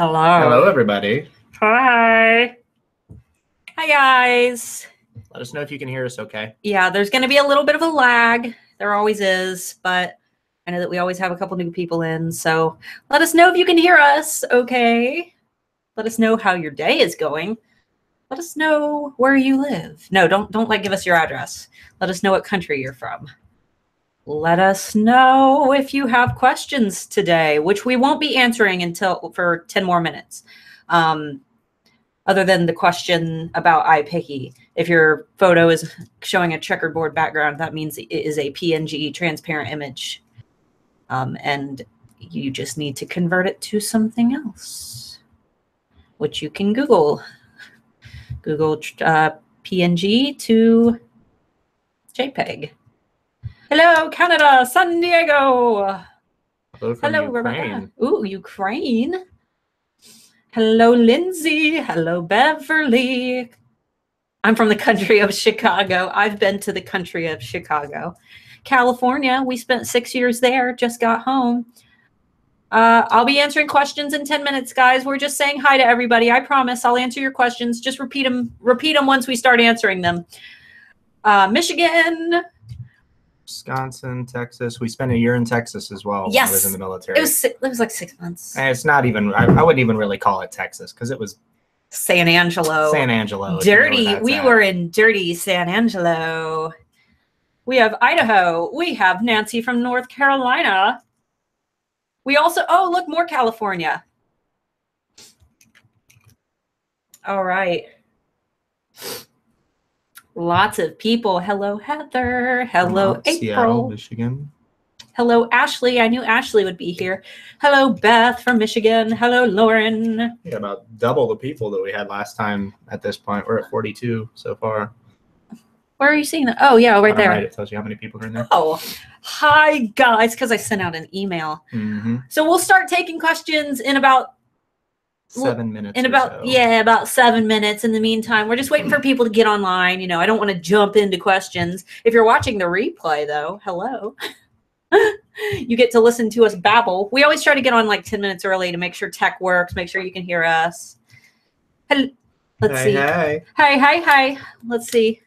Hello. Hello, everybody. Hi. Hi, guys. Let us know if you can hear us okay. Yeah, there's going to be a little bit of a lag. There always is, but I know that we always have a couple new people in, so let us know if you can hear us, okay? Let us know how your day is going. Let us know where you live. No, don't give us your address. Let us know what country you're from. Let us know if you have questions today, which we won't be answering for 10 more minutes. Other than the question about iPicky. If your photo is showing a checkerboard background, that means it is a PNG transparent image. And you just need to convert it to something else, which you can Google. Google PNG to JPEG. Hello, Canada, San Diego. Hello, Rebecca. Ooh, Ukraine. Hello, Lindsay. Hello, Beverly. I'm from the country of Chicago. I've been to the country of Chicago. California, we spent 6 years there, just got home. I'll be answering questions in 10 minutes, guys. We're just saying hi to everybody. I promise I'll answer your questions. Just repeat them once we start answering them. Michigan. Wisconsin, Texas. We spent a year in Texas as well. Yes. When I was in the military. It was like 6 months. And it's not even, I wouldn't even really call it Texas because it was San Angelo. San Angelo. Dirty. We were in dirty San Angelo. We have Idaho. We have Nancy from North Carolina. We also, oh, look, more California. All right. Lots of people. Hello, Heather. Hello, April. Seattle, Michigan. Hello, Ashley. I knew Ashley would be here. Hello, Beth from Michigan. Hello, Lauren. Yeah, about double the people that we had last time at this point. We're at 42 so far. Where are you seeing that? Oh, yeah, right there. Right, it tells you how many people are in there. Oh, hi, guys, because I sent out an email. Mm-hmm. So we'll start taking questions in about 7 minutes. About 7 minutes. In the meantime, we're just waiting for people to get online. You know, I don't want to jump into questions. If you're watching the replay, though, hello. You get to listen to us babble. We always try to get on like 10 minutes early to make sure tech works, make sure you can hear us. Let's see. Hey. Let's see.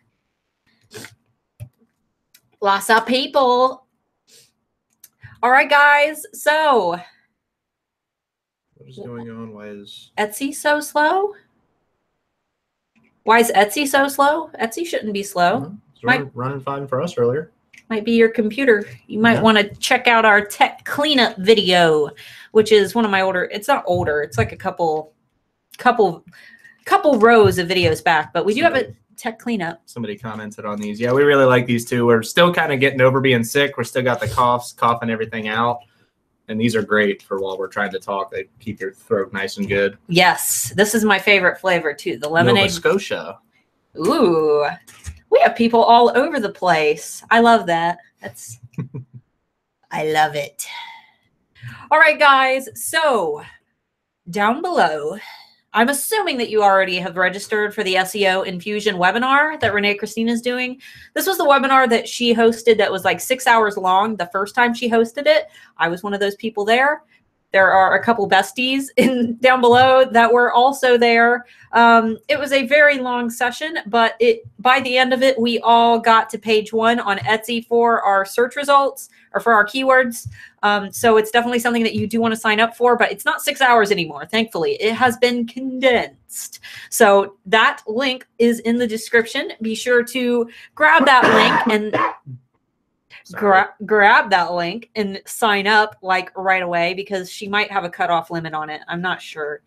Lots of people. All right, guys. So. What is going on? Why is Etsy so slow? Why is Etsy so slow? Etsy shouldn't be slow. Running fine for us earlier. Might be your computer. You might want to check out our tech cleanup video, which is one of my older. It's not older. It's like a couple rows of videos back, but we do have a tech cleanup. Somebody commented on these. Yeah, we really like these too. We're still kind of getting over being sick. We're still got the coughing everything out. And these are great for while we're trying to talk. They keep your throat nice and good. Yes, this is my favorite flavor too. The lemonade. Nova Scotia. Ooh, we have people all over the place. I love that. I love it. All right, guys. So down below, I'm assuming that you already have registered for the SEO Infusion webinar that Renee Christine is doing. This was the webinar that she hosted that was like 6 hours long the first time she hosted it. I was one of those people there. There are a couple besties down below that were also there. It was a very long session, but by the end of it, we all got to page 1 on Etsy for our search results or for our keywords. So it's definitely something that you do want to sign up for, but it's not 6 hours anymore. Thankfully, it has been condensed. So that link is in the description. Be sure to grab that link and grab that link and sign up like right away, because she might have a cutoff limit on it. I'm not sure.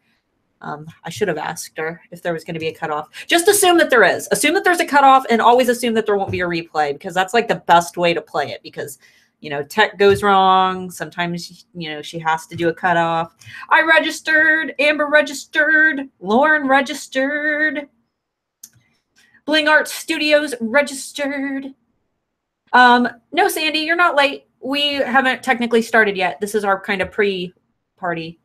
I should have asked her if there was going to be a cutoff. Just assume that there is. Assume that there's a cutoff, and always assume that there won't be a replay, because that's like the best way to play it, because you know, tech goes wrong. Sometimes, you know, she has to do a cutoff. I registered. Amber registered. Lauren registered. Bling Art Studios registered. No, Sandy, you're not late. We haven't technically started yet. This is our kind of pre-party.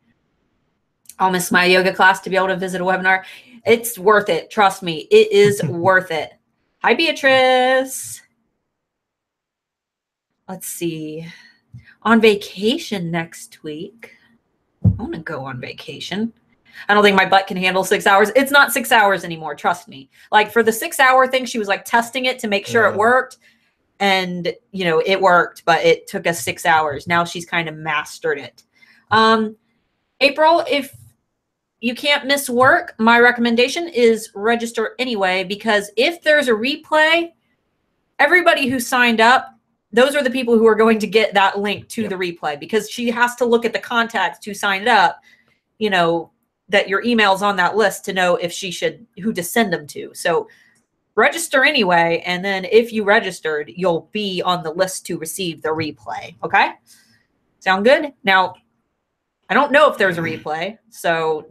I'll miss my yoga class to be able to visit a webinar. It's worth it. Trust me. It is worth it. Hi, Beatrice. Let's see. On vacation next week. I want to go on vacation. I don't think my butt can handle 6 hours. It's not 6 hours anymore. Trust me. Like for the 6 hour thing, she was like testing it to make sure it worked. And, you know, it worked, but it took us 6 hours. Now she's kind of mastered it. April, if you can't miss work, my recommendation is register anyway, because if there's a replay, everybody who signed up, those are the people who are going to get that link to the replay, because she has to look at the contacts who signed up, you know, that your email's on that list to know if she should, who to send them to. So register anyway. And then if you registered, you'll be on the list to receive the replay. Okay. Sound good? Now, I don't know if there's a replay, so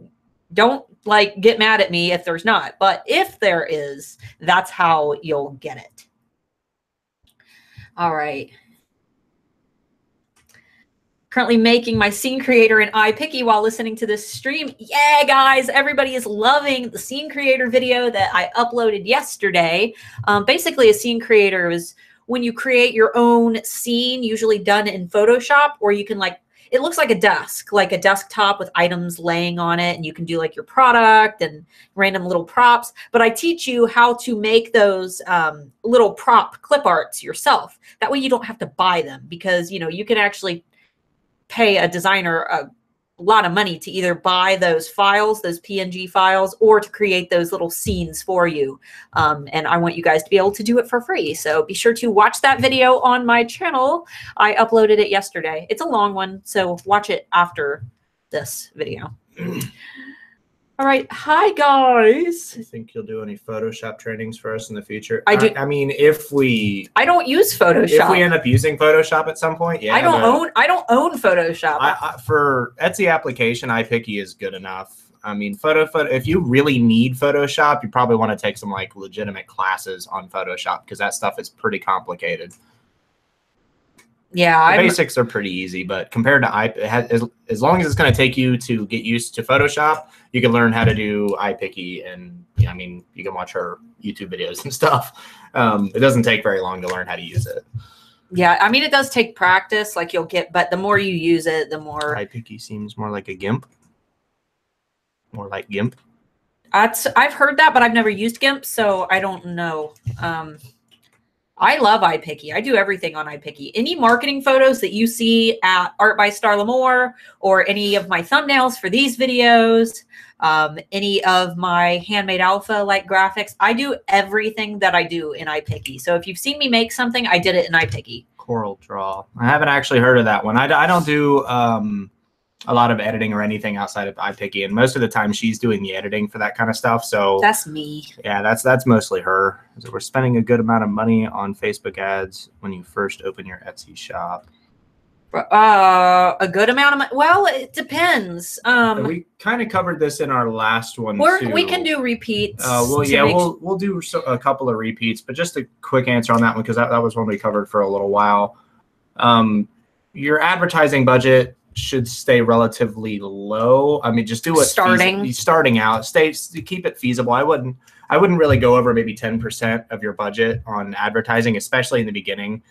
don't like get mad at me if there's not, but if there is, that's how you'll get it. All right. Currently making my scene creator in iPicky while listening to this stream. Yeah, guys, everybody is loving the scene creator video that I uploaded yesterday. Basically, a scene creator is when you create your own scene, usually done in Photoshop, or you can like, it looks like a desk, like a desktop with items laying on it, and you can do like your product and random little props. But I teach you how to make those little prop clip arts yourself. That way you don't have to buy them, because, you know, you can actually pay a designer a lot of money to either buy those files, those PNG files, or to create those little scenes for you. And I want you guys to be able to do it for free. So be sure to watch that video on my channel. I uploaded it yesterday. It's a long one, so watch it after this video. All right. Hi, guys. I think you'll do any Photoshop trainings for us in the future? I do. I mean, if we... I don't use Photoshop. If we end up using Photoshop at some point, yeah. I don't own Photoshop. For Etsy application, iPicky is good enough. I mean, if you really need Photoshop, you probably want to take some like legitimate classes on Photoshop, because that stuff is pretty complicated. Yeah, the basics are pretty easy, but compared to as long as it's going to take you to get used to Photoshop, you can learn how to do iPicky, and I mean, you can watch her YouTube videos and stuff. It doesn't take very long to learn how to use it. Yeah, I mean, it does take practice. Like but the more you use it, the more. iPicky seems more like a GIMP. More like GIMP. I've heard that, but I've never used GIMP, so I don't know. I love iPicky. I do everything on iPicky. Any marketing photos that you see at Art by Starla or any of my thumbnails for these videos, any of my Handmade Alpha like graphics, I do everything that I do in iPicky. So if you've seen me make something, I did it in iPicky. Coral Draw. I haven't actually heard of that one. I don't do a lot of editing or anything outside of iPicky, and most of the time she's doing the editing for that kind of stuff. So that's me. Yeah, that's mostly her. So we're spending a good amount of money on Facebook ads when you first open your Etsy shop. A good amount of money. Well, it depends. We kind of covered this in our last one too. We can do repeats. Well, yeah, we'll do a couple of repeats, but just a quick answer on that one, because that was one we covered for a little while. Your advertising budget should stay relatively low. I mean, just do it starting out. Keep it feasible. I wouldn't really go over maybe 10% of your budget on advertising, especially in the beginning,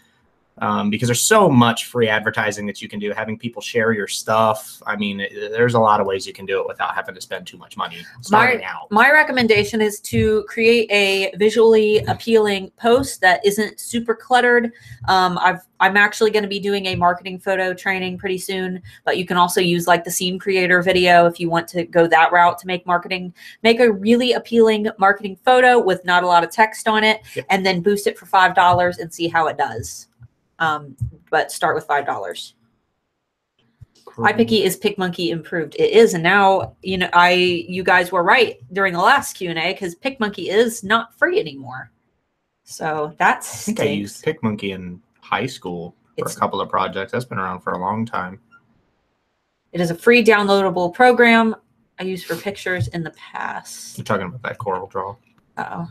because there's so much free advertising that you can do. Having people share your stuff. I mean, there's a lot of ways you can do it without having to spend too much money starting out. My recommendation is to create a visually appealing post that isn't super cluttered. I'm actually going to be doing a marketing photo training pretty soon, but you can also use like the scene creator video if you want to go that route to make marketing. Make a really appealing marketing photo with not a lot of text on it, and then boost it for $5 and see how it does. But start with $5. Cool. iPicky is PicMonkey improved. It is, and now you guys were right during the last Q&A, because PicMonkey is not free anymore. So that's. I think I used PicMonkey in high school for a couple of projects. That's been around for a long time. It is a free downloadable program I used for pictures in the past. You're talking about that Coral Draw. Oh.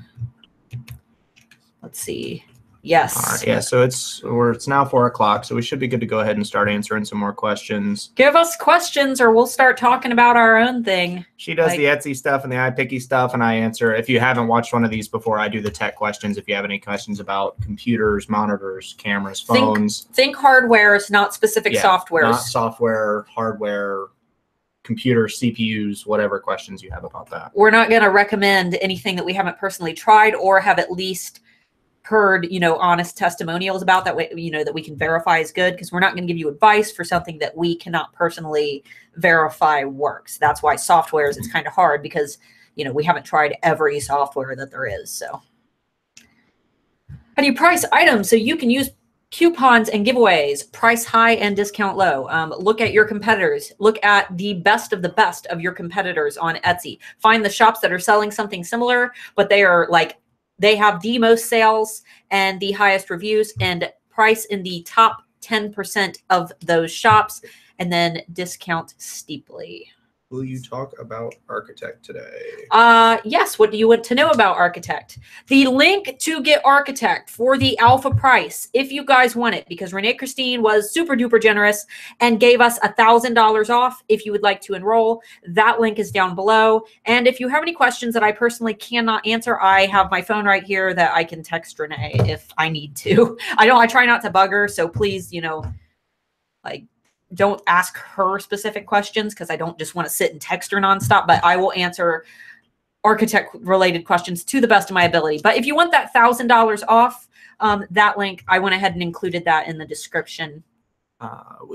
Let's see. Yes. All right. Yeah. So it's now 4 o'clock, so we should be good to go ahead and start answering some more questions. Give us questions, or we'll start talking about our own thing. She does the Etsy stuff and the iPicky stuff, and I answer. If you haven't watched one of these before, I do the tech questions. If you have any questions about computers, monitors, cameras, phones, think hardware, not specific software. Not software, hardware, computers, CPUs, whatever questions you have about that. We're not going to recommend anything that we haven't personally tried or have at least heard, honest testimonials about, that way, that we can verify is good, because we're not going to give you advice for something that we cannot personally verify works. That's why softwares, it's kind of hard, because, we haven't tried every software that there is. So how do you price items so you can use coupons and giveaways? Price high and discount low. Look at your competitors. Look at the best of your competitors on Etsy. Find the shops that are selling something similar, but they are they have the most sales and the highest reviews, and price in the top 10% of those shops, and then discount steeply. Will you talk about Architect today? Yes. What do you want to know about Architect? The link to get Architect for the alpha price, if you guys want it, because Renee Christine was super duper generous and gave us $1,000 off if you would like to enroll. That link is down below. And if you have any questions that I personally cannot answer, I have my phone right here that I can text Renee if I need to. I try not to bug her, so please, don't ask her specific questions, because I don't just want to sit and text her nonstop, but I will answer Architect related questions to the best of my ability. But if you want that $1,000 off, that link, I went ahead and included that in the description. How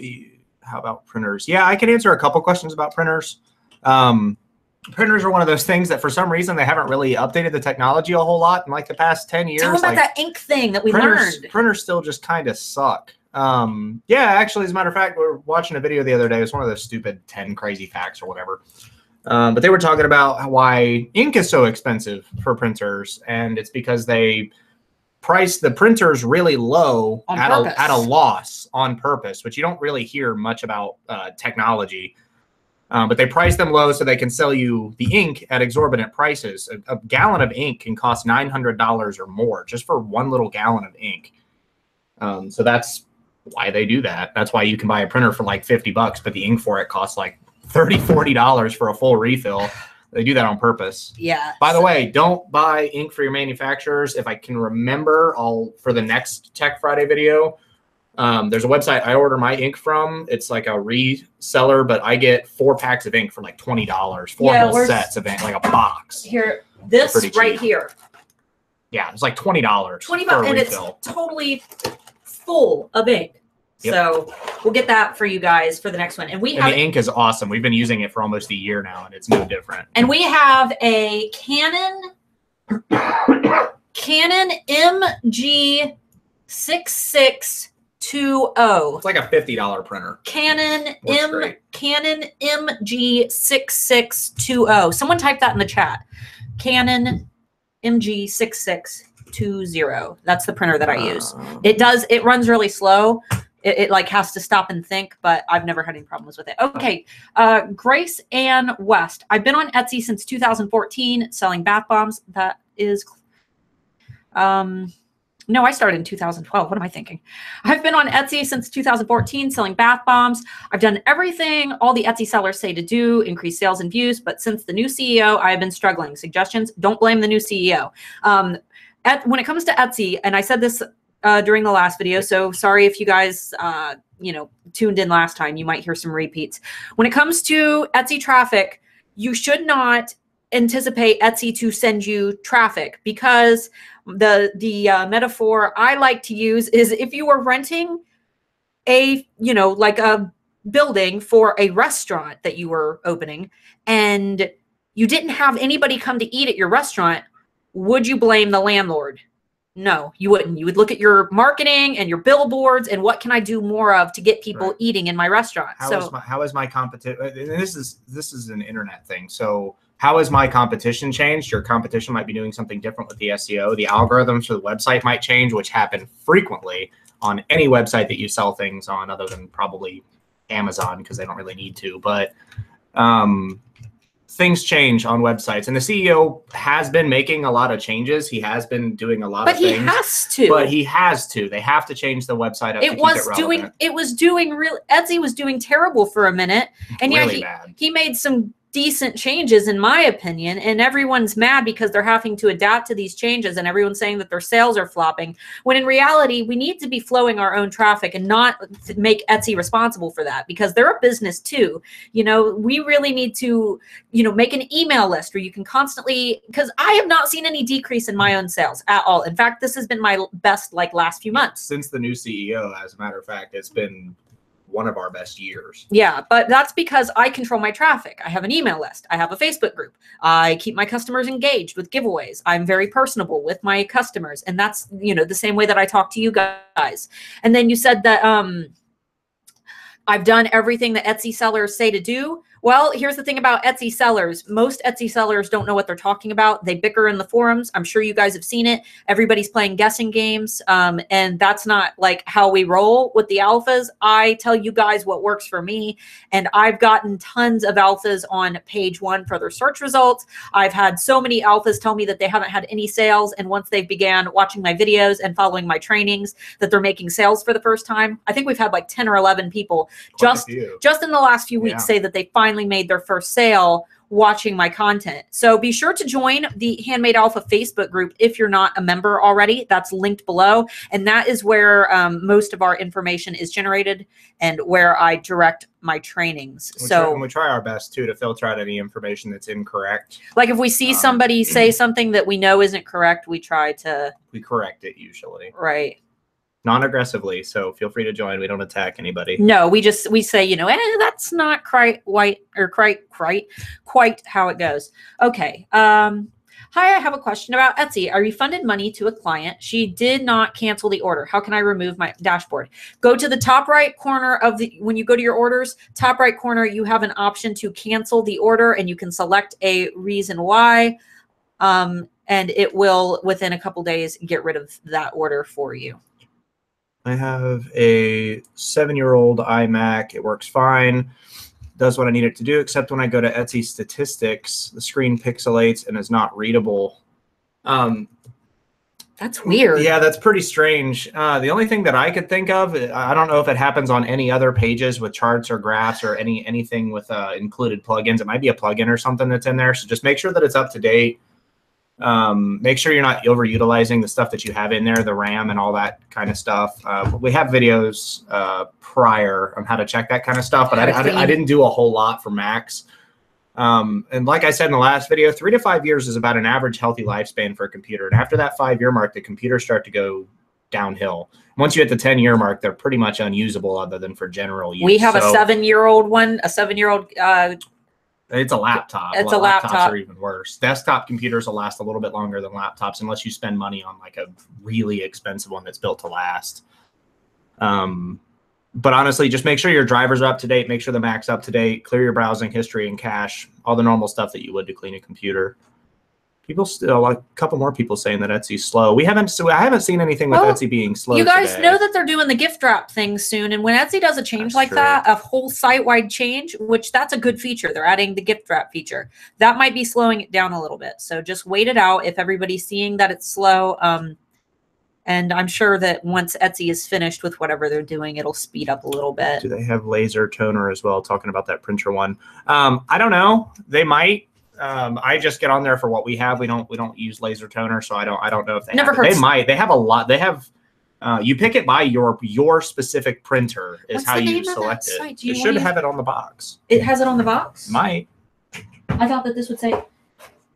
about printers? Yeah, I can answer a couple questions about printers. Printers are one of those things that for some reason they haven't really updated the technology a whole lot in the past 10 years. Tell them about that ink thing that we learned. Printers still just kind of suck. Yeah, actually, as a matter of fact, we were watching a video the other day. It was one of those stupid 10 crazy facts or whatever. But they were talking about why ink is so expensive for printers, and it's because they price the printers really low at a loss on purpose, which you don't really hear much about technology. But they price them low so they can sell you the ink at exorbitant prices. A gallon of ink can cost $900 or more just for one little gallon of ink. So that's why they do that. That's why you can buy a printer for like $50, but the ink for it costs like $30, $40 for a full refill. They do that on purpose. Yeah. By the way, don't buy ink for your manufacturers. If I can remember, for the next Tech Friday video, there's a website I order my ink from. It's like a reseller, but I get 4 packs of ink for like $20, four whole sets of ink, like a box. Here, this right here. Yeah, it's like $20. $20, and it's totally full of ink. Yep. So we'll get that for you guys for the next one. And the ink is awesome. We've been using it for almost a year now, and it's no different. And we have a Canon MG 6620. It's like a $50 printer. Canon MG 6620. Someone type that in the chat. Canon MG 6620. That's the printer that I use. It runs really slow. It like has to stop and think, but I've never had any problems with it. Okay. Grace Ann West. I've been on Etsy since 2014 selling bath bombs. That is, no, I started in 2012. What am I thinking? I've been on Etsy since 2014 selling bath bombs. I've done everything all the Etsy sellers say to do, increase sales and views. But since the new CEO, I have been struggling. Suggestions? Don't blame the new CEO. When it comes to Etsy, and I said this during the last video, so sorry if you guys, tuned in last time. You might hear some repeats. When it comes to Etsy traffic, you should not anticipate Etsy to send you traffic, because the metaphor I like to use is if you were renting like a building for a restaurant that you were opening and you didn't have anybody come to eat at your restaurant, would you blame the landlord? No, you wouldn't. You would look at your marketing and your billboards and what can I do more of to get people eating in my restaurant. How is my competition? This is an internet thing. So how has my competition changed? Your competition might be doing something different with the SEO. The algorithms for the website might change, which happen frequently on any website that you sell things on, other than probably Amazon, because they don't really need to. But things change on websites, and the CEO has been making a lot of changes. He has been doing a lot of things. But he has to. But he has to. They have to change the website up to keep it relevant. Etsy was doing terrible for a minute. And really bad. He made some decent changes in my opinion, and everyone's mad because they're having to adapt to these changes, and everyone's saying that their sales are flopping, when in reality we need to be flowing our own traffic and not make Etsy responsible for that, because they're a business too. You know, we really need to, you know, make an email list where you can constantly, because I have not seen any decrease in my own sales at all. In fact, this has been my best like last few months since the new CEO. As a matter of fact, it's been one of our best years. Yeah, but that's because I control my traffic. I have an email list. I have a Facebook group. I keep my customers engaged with giveaways. I'm very personable with my customers. And that's, you know, the same way that I talk to you guys. And then you said that I've done everything that Etsy sellers say to do. Well, here's the thing about Etsy sellers. Most Etsy sellers don't know what they're talking about. They bicker in the forums. I'm sure you guys have seen it. Everybody's playing guessing games. And that's not like how we roll with the alphas. I tell you guys what works for me. And I've gotten tons of alphas on page 1 for their search results. I've had so many alphas tell me that they haven't had any sales. And once they've began watching my videos and following my trainings, that they're making sales for the first time. I think we've had like 10 or 11 people just in the last few weeks say that they finally made their first sale watching my content. So be sure to join the Handmade Alpha Facebook group if you're not a member already. That's linked below. And that is where most of our information is generated and where I direct my trainings. We try our best too to filter out any information that's incorrect. Like if we see somebody say something that we know isn't correct, we correct it usually. Right. Non-aggressively, so feel free to join. We don't attack anybody. No, we say, you know, that's not quite how it goes. Okay. Hi, I have a question about Etsy. I refunded money to a client. She did not cancel the order. How can I remove my dashboard? Go to the top right corner of when you go to your orders, top right corner, you have an option to cancel the order, and you can select a reason why. And it will, within a couple days, get rid of that order for you. I have a 7-year-old iMac. It works fine. Does what I need it to do, except when I go to Etsy statistics, the screen pixelates and is not readable. That's weird. Yeah, that's pretty strange. The only thing that I could think of, I don't know if it happens on any other pages with charts or graphs or anything with included plugins. It might be a plugin or something that's in there. So just make sure that it's up to date. Make sure you're not overutilizing the stuff that you have in there, the RAM and all that kind of stuff. We have videos prior on how to check that kind of stuff, but I didn't do a whole lot for Macs. And like I said in the last video, 3 to 5 years is about an average healthy lifespan for a computer. And after that 5-year mark, the computers start to go downhill. Once you hit the 10-year mark, they're pretty much unusable other than for general use. We have a 7-year-old one, a 7-year-old. It's a laptop. It's a laptop. Laptops are even worse. Desktop computers will last a little bit longer than laptops unless you spend money on like a really expensive one that's built to last. But honestly, just make sure your drivers are up to date. Make sure the Mac's up to date. Clear your browsing history and cache. All the normal stuff that you would to clean a computer. People still, a couple more people saying that Etsy's slow. I haven't seen anything with Etsy being slow. You guys today. know that they're doing the gift wrap thing soon, and when Etsy does a change that, a whole site-wide change, which that's a good feature. They're adding the gift wrap feature. That might be slowing it down a little bit. So just wait it out if everybody's seeing that it's slow. And I'm sure that once Etsy is finished with whatever they're doing, it'll speed up a little bit. Do they have laser toner as well? Talking about that printer one. I don't know. They might. I just get on there for what we have. We don't use laser toner, so I don't know if they have it. They might. They have a lot. They have. You pick it by your specific printer is how you select it. It should have it on the box. It has it on the box? Might. I thought that this would say,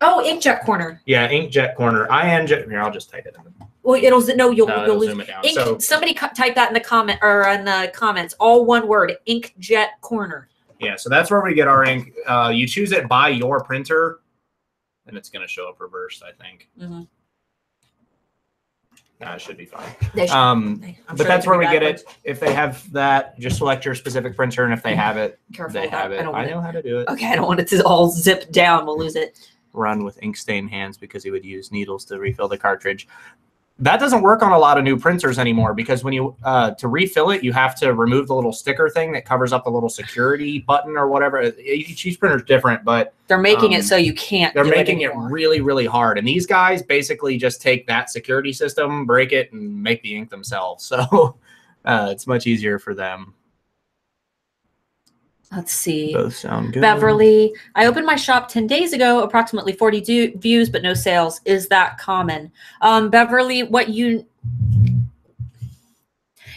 oh, Inkjet Corner. Yeah, Inkjet Corner. Here, I'll just type it in. Well, you'll lose. Zoom it down. Somebody type that in the comment or in the comments. All one word. Inkjet Corner. Yeah, so that's where we get our ink. You choose it by your printer, and it's going to show up reversed, I think. Mm-hmm. Nah, it should be fine. But that's where we get it. If they have that, just select your specific printer, and if they have it, they have it. I know how to do it. Okay, I don't want it to all zip down. We'll lose it. Run with ink stained hands because he would use needles to refill the cartridge. That doesn't work on a lot of new printers anymore because when you to refill it, you have to remove the little sticker thing that covers up the little security button or whatever. Each printer is different, but they're making it so you can't. They're making it really, really hard. And these guys basically just take that security system, break it, and make the ink themselves. So it's much easier for them. Let's see. Both sound good. Beverly, I opened my shop 10 days ago, approximately 40 views, but no sales. Is that common? Beverly,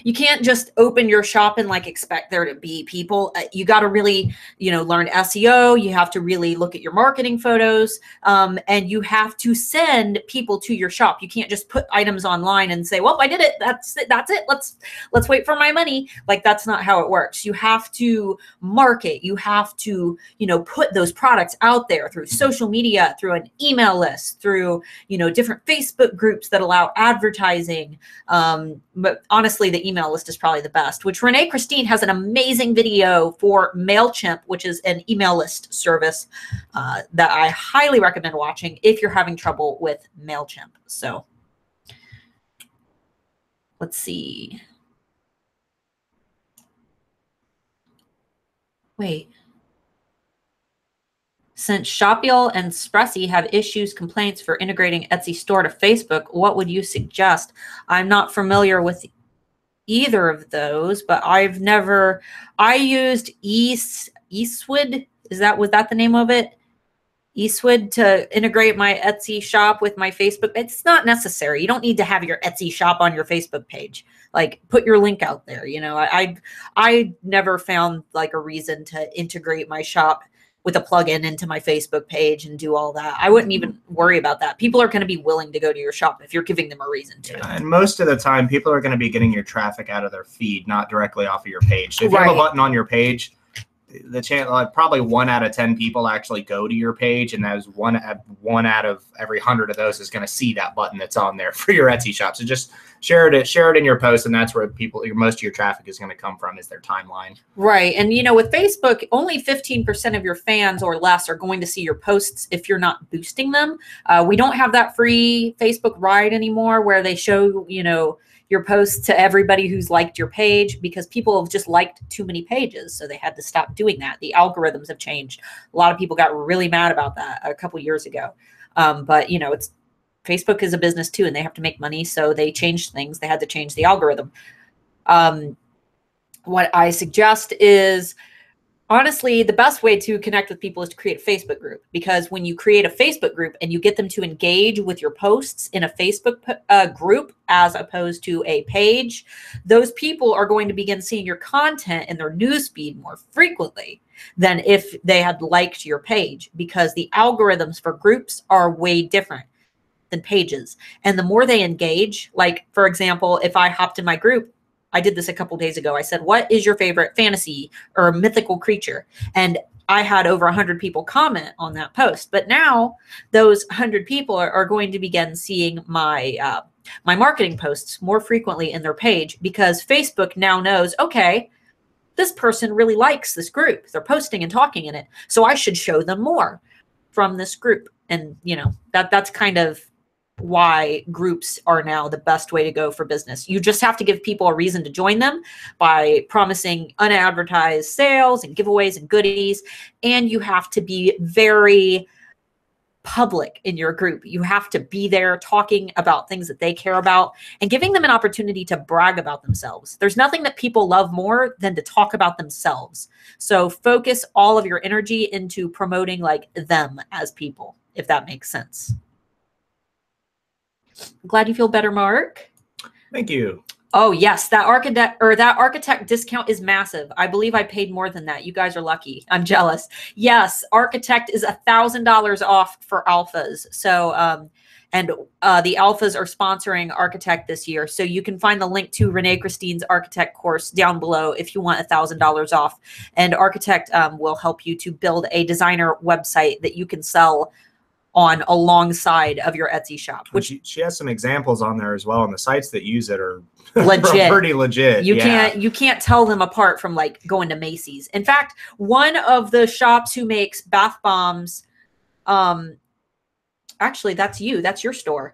you can't just open your shop and like expect there to be people. You got to really, learn SEO. You have to really look at your marketing photos, and you have to send people to your shop. You can't just put items online and say, well, I did it. That's it. That's it. Let's wait for my money. Like, that's not how it works. You have to market. You have to, put those products out there through social media, through an email list, through, different Facebook groups that allow advertising. But honestly, the email list is probably the best, which Renee Christine has an amazing video for MailChimp, which is an email list service that I highly recommend watching if you're having trouble with MailChimp. So let's see. Wait. Since Shopio and Sprecy have issues, complaints for integrating Etsy store to Facebook, what would you suggest? I'm not familiar with either of those, but I used Eastwood. Was that the name of it? Eastwood, to integrate my Etsy shop with my Facebook. It's not necessary. You don't need to have your Etsy shop on your Facebook page. Like, put your link out there. I never found like a reason to integrate my shop with a plugin into my Facebook page and do all that. I wouldn't even worry about that. People are going to be willing to go to your shop if you're giving them a reason to. Yeah, and most of the time, people are going to be getting your traffic out of their feed, not directly off of your page. So if you have a button on your page, the chance, probably 1 out of 10 people actually go to your page, and that's one out of every 100 of those is going to see that button that's on there for your Etsy shop. So just share it in your post, and that's where most of your traffic is going to come from, is their timeline. Right. And with Facebook, only 15% of your fans or less are going to see your posts if you're not boosting them. We don't have that free Facebook ride anymore where they show your posts to everybody who's liked your page, because people have just liked too many pages. So they had to stop doing that. The algorithms have changed. A lot of people got really mad about that a couple years ago. But Facebook is a business too, and they have to make money. So they changed things. They had to change the algorithm. What I suggest is, honestly, the best way to connect with people is to create a Facebook group, because when you create a Facebook group and you get them to engage with your posts in a Facebook group as opposed to a page, those people are going to begin seeing your content in their newsfeed more frequently than if they had liked your page, because the algorithms for groups are way different than pages. And the more they engage, like, for example, if I hopped in my group, I did this a couple days ago. I said, what is your favorite fantasy or mythical creature? And I had over 100 people comment on that post. But now those 100 people are going to begin seeing my my marketing posts more frequently in their page, because Facebook now knows, okay, this person really likes this group. They're posting and talking in it, so I should show them more from this group. And that's kind of why groups are now the best way to go for business. You just have to give people a reason to join them by promising unadvertised sales and giveaways and goodies. And you have to be very public in your group. You have to be there talking about things that they care about and giving them an opportunity to brag about themselves. There's nothing that people love more than to talk about themselves. So focus all of your energy into promoting like them as people, if that makes sense. Glad you feel better, Mark. Thank you. Oh yes, that architect discount is massive. I believe I paid more than that. You guys are lucky. I'm jealous. Yes, architect is $1,000 off for alphas. So and the alphas are sponsoring architect this year. So you can find the link to Renee Christine's architect course down below if you want $1,000 off. And architect will help you to build a designer website that you can sell on alongside of your Etsy shop. Which she has some examples on there as well, and the sites that use it are legit. pretty legit. You can't tell them apart from like going to Macy's. In fact, one of the shops who makes bath bombs, actually that's your store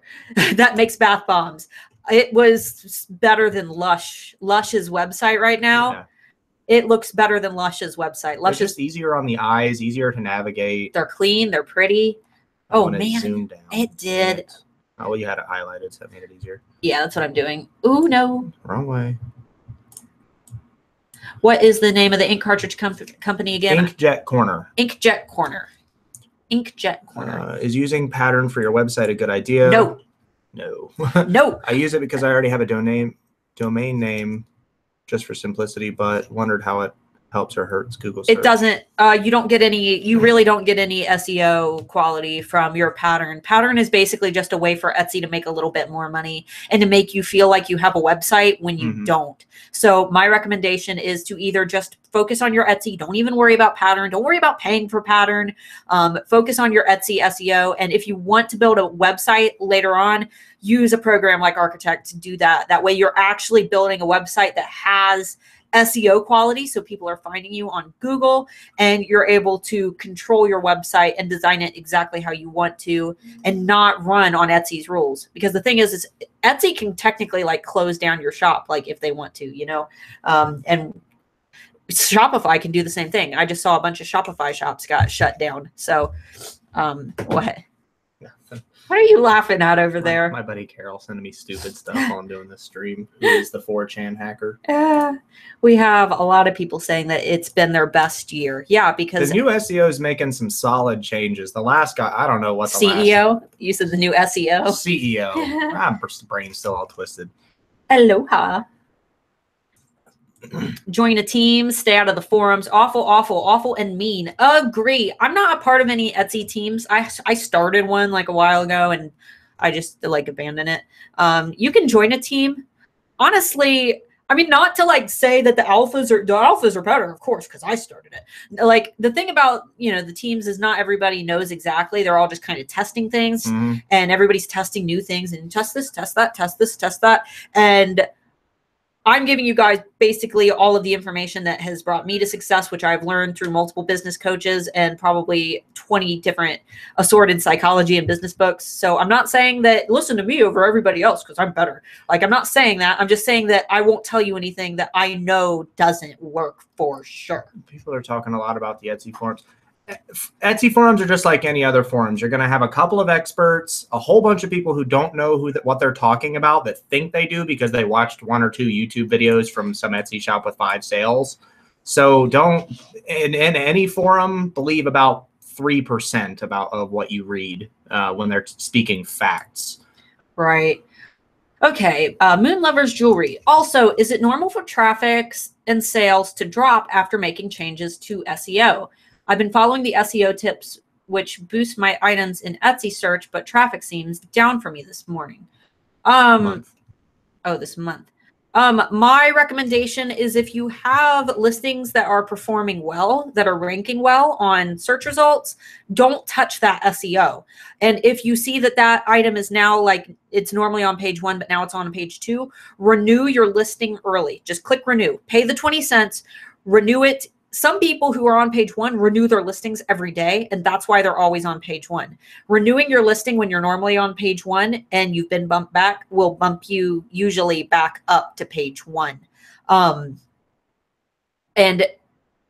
that makes bath bombs. It was better than Lush's website right now. Yeah. It looks better than Lush's website. Lush is just easier on the eyes, easier to navigate. They're clean, they're pretty. Oh man, zoomed down. It did. Oh, well, you had it highlighted, so that made it easier. Yeah, that's what I'm doing. Ooh, no. Wrong way. What is the name of the ink cartridge company again? Inkjet Corner. Inkjet Corner. Inkjet Corner. Is using pattern for your website a good idea? No. No. No. I use it because I already have a domain name just for simplicity, but wondered how it helps or hurts Google search. It doesn't. You don't get any. You really don't get any SEO quality from your pattern. Pattern is basically just a way for Etsy to make a little bit more money and to make you feel like you have a website when you don't. So my recommendation is to either just focus on your Etsy. Don't even worry about pattern. Don't worry about paying for pattern. Focus on your Etsy SEO. And if you want to build a website later on, use a program like Architect to do that. That way you're actually building a website that has SEO quality, so people are finding you on Google, and you're able to control your website and design it exactly how you want to and not run on Etsy's rules. Because the thing is Etsy can technically like close down your shop, like if they want to, you know, and Shopify can do the same thing. I just saw a bunch of Shopify shops got shut down. So what? What are you laughing at over there? My buddy Carol sending me stupid stuff while I'm doing this stream. Who is the 4chan hacker? We have a lot of people saying that it's been their best year. Yeah, because the new SEO is making some solid changes. The last guy, I don't know what the CEO? You said the new SEO? CEO. My brain's still all twisted. Aloha. Join a team, stay out of the forums. Awful, awful, awful, and mean. Agree. I'm not a part of any Etsy teams. I started one like a while ago and I just like abandoned it. You can join a team. Honestly, I mean, not to like say that the alphas are better, of course, because I started it. Like the thing about, you know, the teams is not everybody knows exactly. They're all just kind of testing things and everybody's testing new things and test this, test that, test this, test that. And I'm giving you guys basically all of the information that has brought me to success, which I've learned through multiple business coaches and probably 20 different assorted psychology and business books. So I'm not saying that listen to me over everybody else because I'm better. Like, I'm not saying that. I'm just saying that I won't tell you anything that I know doesn't work for sure. People are talking a lot about the Etsy forums. Etsy forums are just like any other forums. You're going to have a couple of experts, a whole bunch of people who don't know what they're talking about that think they do because they watched 1 or 2 YouTube videos from some Etsy shop with 5 sales. So don't, in any forum, believe about 3% of what you read when they're speaking facts. Right. Okay. Moon Lovers Jewelry. Also, is it normal for traffic and sales to drop after making changes to SEO? I've been following the SEO tips, which boost my items in Etsy search, but traffic seems down for me this morning. This month. My recommendation is if you have listings that are performing well, that are ranking well on search results, don't touch that SEO. And if you see that that item is now like it's normally on page 1, but now it's on page 2, renew your listing early. Just click renew, pay the 20 cents, renew it. Some people who are on page 1 renew their listings every day, and that's why they're always on page 1. Renewing your listing when you're normally on page 1 and you've been bumped back will bump you usually back up to page 1. And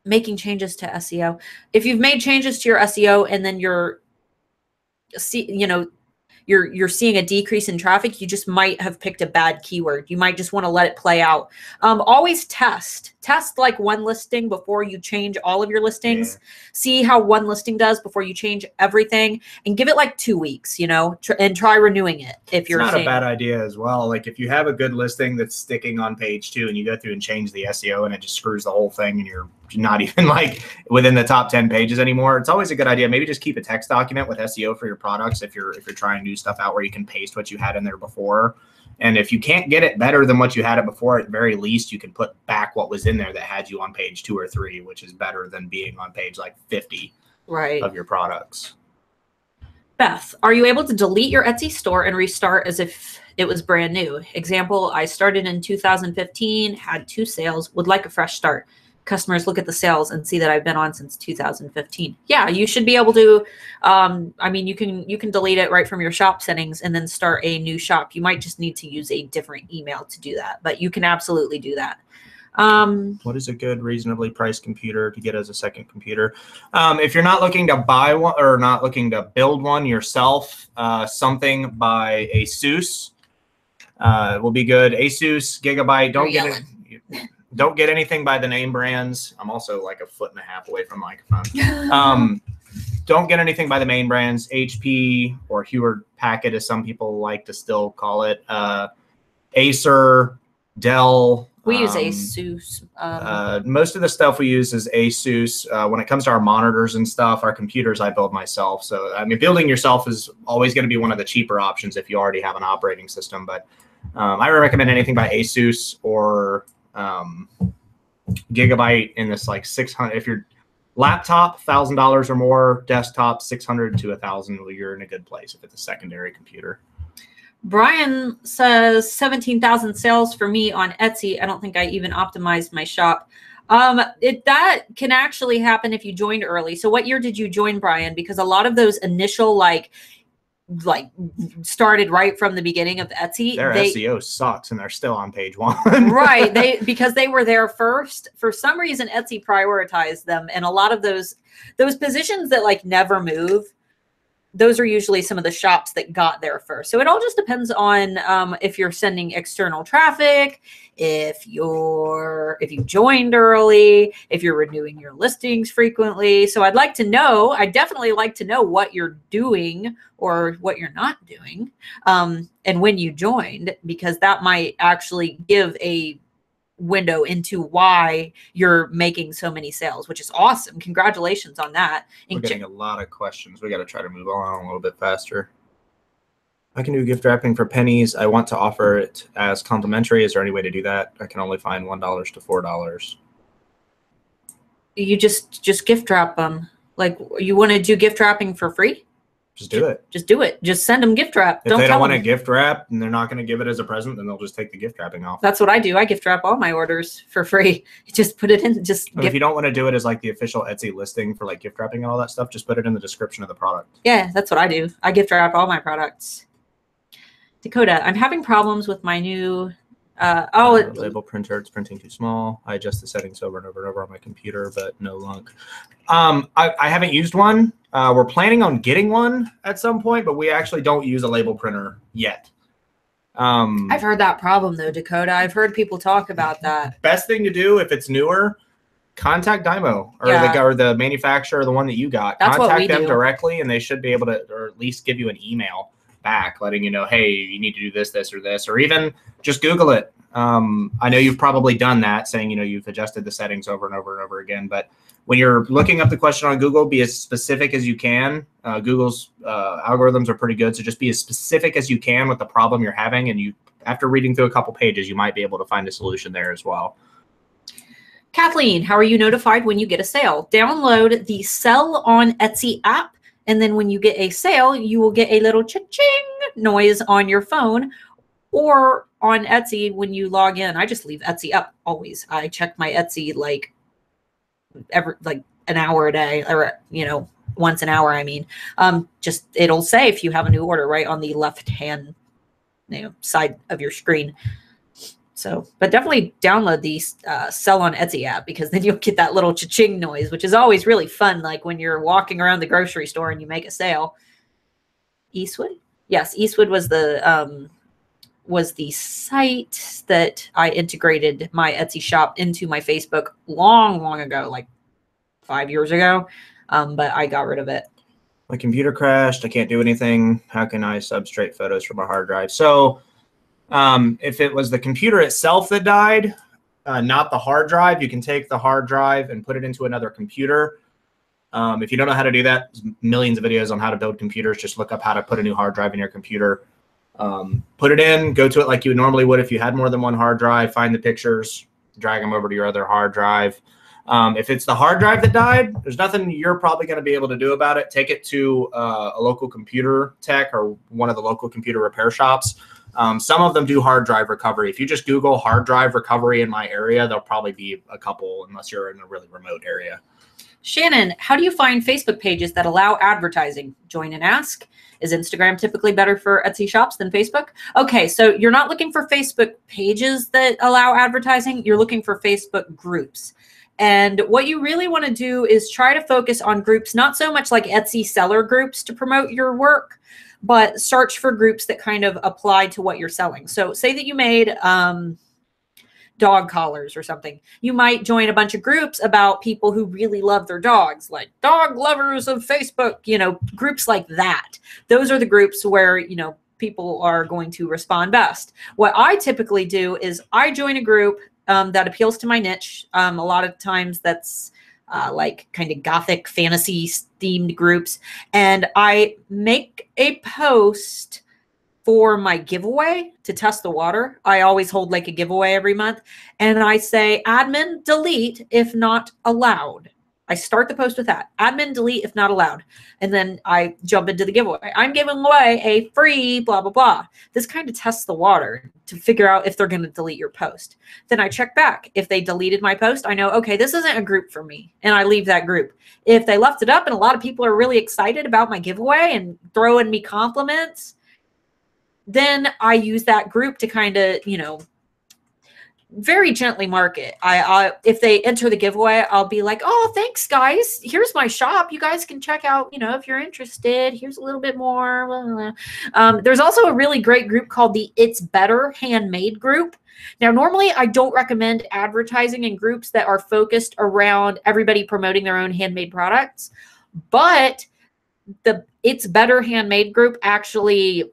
making changes to SEO. If you've made changes to your SEO and then you're seeing a decrease in traffic, you just might have picked a bad keyword. You might just want to let it play out. Always test like one listing before you change all of your listings. See how one listing does before you change everything, and give it like 2 weeks, and try renewing it. If you're not a bad idea as well. Like if you have a good listing that's sticking on page 2 and you go through and change the SEO and it just screws the whole thing and you're not even like within the top 10 pages anymore, it's always a good idea. Maybe just keep a text document with SEO for your products if you're trying to do stuff out where you can paste what you had in there before. And if you can't get it better than what you had it before, at the very least, you can put back what was in there that had you on page 2 or 3, which is better than being on page like 50 of your products. Beth, are you able to delete your Etsy store and restart as if it was brand new? Example, I started in 2015, had 2 sales, would like a fresh start. Customers look at the sales and see that I've been on since 2015. Yeah, you should be able to, you can delete it right from your shop settings and then start a new shop. You might just need to use a different email to do that, but you can absolutely do that. What is a good, reasonably priced computer to get as a second computer? If you're not looking to buy one or not looking to build one yourself, something by Asus will be good. Asus Gigabyte. Don't get it. Don't get anything by the name brands. I'm also like a foot and a half away from the microphone. Don't get anything by the main brands, HP or Hewlett Packard, as some people like to still call it. Acer, Dell. We use Asus. Most of the stuff we use is Asus. When it comes to our monitors and stuff, our computers I build myself. So, I mean, building yourself is always going to be one of the cheaper options if you already have an operating system. But I recommend anything by Asus or Gigabyte in this like 600. If your laptop $1,000 or more, desktop 600 to 1,000, well, you're in a good place if it's a secondary computer. Brian says 17,000 sales for me on Etsy. I don't think I even optimized my shop. That can actually happen if you joined early. So what year did you join, Brian? Because a lot of those initial like started right from the beginning of Etsy. Their SEO sucks and they're still on page 1. Right. Because they were there first. For some reason, Etsy prioritized them. And a lot of those positions that like never move, those are usually some of the shops that got there first. So it all just depends on if you're sending external traffic, if you joined early, if you're renewing your listings frequently. So I'd definitely like to know what you're doing or what you're not doing, and when you joined, because that might actually give a window into why you're making so many sales, which is awesome. Congratulations on that. We're getting a lot of questions. We got to try to move along a little bit faster. I can do gift wrapping for pennies. I want to offer it as complimentary. Is there any way to do that? I can only find $1 to $4. You just gift wrap them. Like, you want to do gift wrapping for free? Just do it. Just do it. Just send them gift wrap. If they don't want to gift wrap and they're not going to give it as a present, then they'll just take the gift wrapping off. That's what I do. I gift wrap all my orders for free. Just put it in. If you don't want to do it as like the official Etsy listing for like gift wrapping and all that stuff, just put it in the description of the product. Yeah, that's what I do. I gift wrap all my products. Dakota, I'm having problems with my new label printer. It's printing too small. I adjust the settings over and over and over on my computer, but no luck. I haven't used one. We're planning on getting one at some point, but we actually don't use a label printer yet. I've heard that problem though, Dakota. I've heard people talk about that. Best thing to do if it's newer, contact Dymo or the manufacturer, the one that you got. That's contact what we them do. Directly, and they should be able to, or at least give you an email back letting you know, hey, you need to do this, this, or this, or even just Google it. I know you've probably done that, saying, you've adjusted the settings over and over and over again. But when you're looking up the question on Google, be as specific as you can. Google's algorithms are pretty good. So just be as specific as you can with the problem you're having. And after reading through a couple pages, you might be able to find a solution there as well. Kathleen, how are you notified when you get a sale? Download the Sell on Etsy app. And then when you get a sale, you will get a little cha-ching noise on your phone, or on Etsy when you log in. I just leave Etsy up always. I check my Etsy like an hour a day, or once an hour. I mean, just it'll say if you have a new order right on the left hand side of your screen. So, but definitely download the Sell on Etsy app, because then you'll get that little cha-ching noise, which is always really fun. Like when you're walking around the grocery store and you make a sale. Eastwood? Yes, Eastwood was the site that I integrated my Etsy shop into my Facebook long ago, like 5 years ago. But I got rid of it. My computer crashed. I can't do anything. How can I substrate photos from a hard drive? So if it was the computer itself that died, not the hard drive, you can take the hard drive and put it into another computer. If you don't know how to do that, there's millions of videos on how to build computers. Just look up how to put a new hard drive in your computer. Put it in, go to it like you normally would if you had more than one hard drive, find the pictures, drag them over to your other hard drive. If it's the hard drive that died, there's nothing you're probably going to be able to do about it. Take it to a local computer tech or one of the local computer repair shops. Some of them do hard drive recovery. If you just Google hard drive recovery in my area, there'll probably be a couple, unless you're in a really remote area. Shannon, how do you find Facebook pages that allow advertising? Join and ask. Is Instagram typically better for Etsy shops than Facebook? Okay, so you're not looking for Facebook pages that allow advertising. You're looking for Facebook groups. And what you really want to do is try to focus on groups, not so much like Etsy seller groups to promote your work, but search for groups that kind of apply to what you're selling. So say that you made dog collars or something. You might join a bunch of groups about people who really love their dogs, like dog lovers of Facebook, you know, groups like that. Those are the groups where, you know, people are going to respond best. What I typically do is I join a group that appeals to my niche. A lot of times that's like kind of gothic fantasy themed groups. And I make a post for my giveaway to test the water. I always hold like a giveaway every month. And I say, admin delete if not allowed. I start the post with that. Admin delete if not allowed. And then I jump into the giveaway. I'm giving away a free blah, blah, blah. This kind of tests the water to figure out if they're going to delete your post. Then I check back. If they deleted my post, I know, okay, this isn't a group for me. And I leave that group. If they left it up and a lot of people are really excited about my giveaway and throwing me compliments, then I use that group to kind of, you know, very gently market. If they enter the giveaway, I'll be like, oh, thanks guys. Here's my shop. You guys can check out, you know, if you're interested, here's a little bit more. Blah, blah, blah. There's also a really great group called the It's Better Handmade group. Now, normally I don't recommend advertising in groups that are focused around everybody promoting their own handmade products, but the It's Better Handmade group actually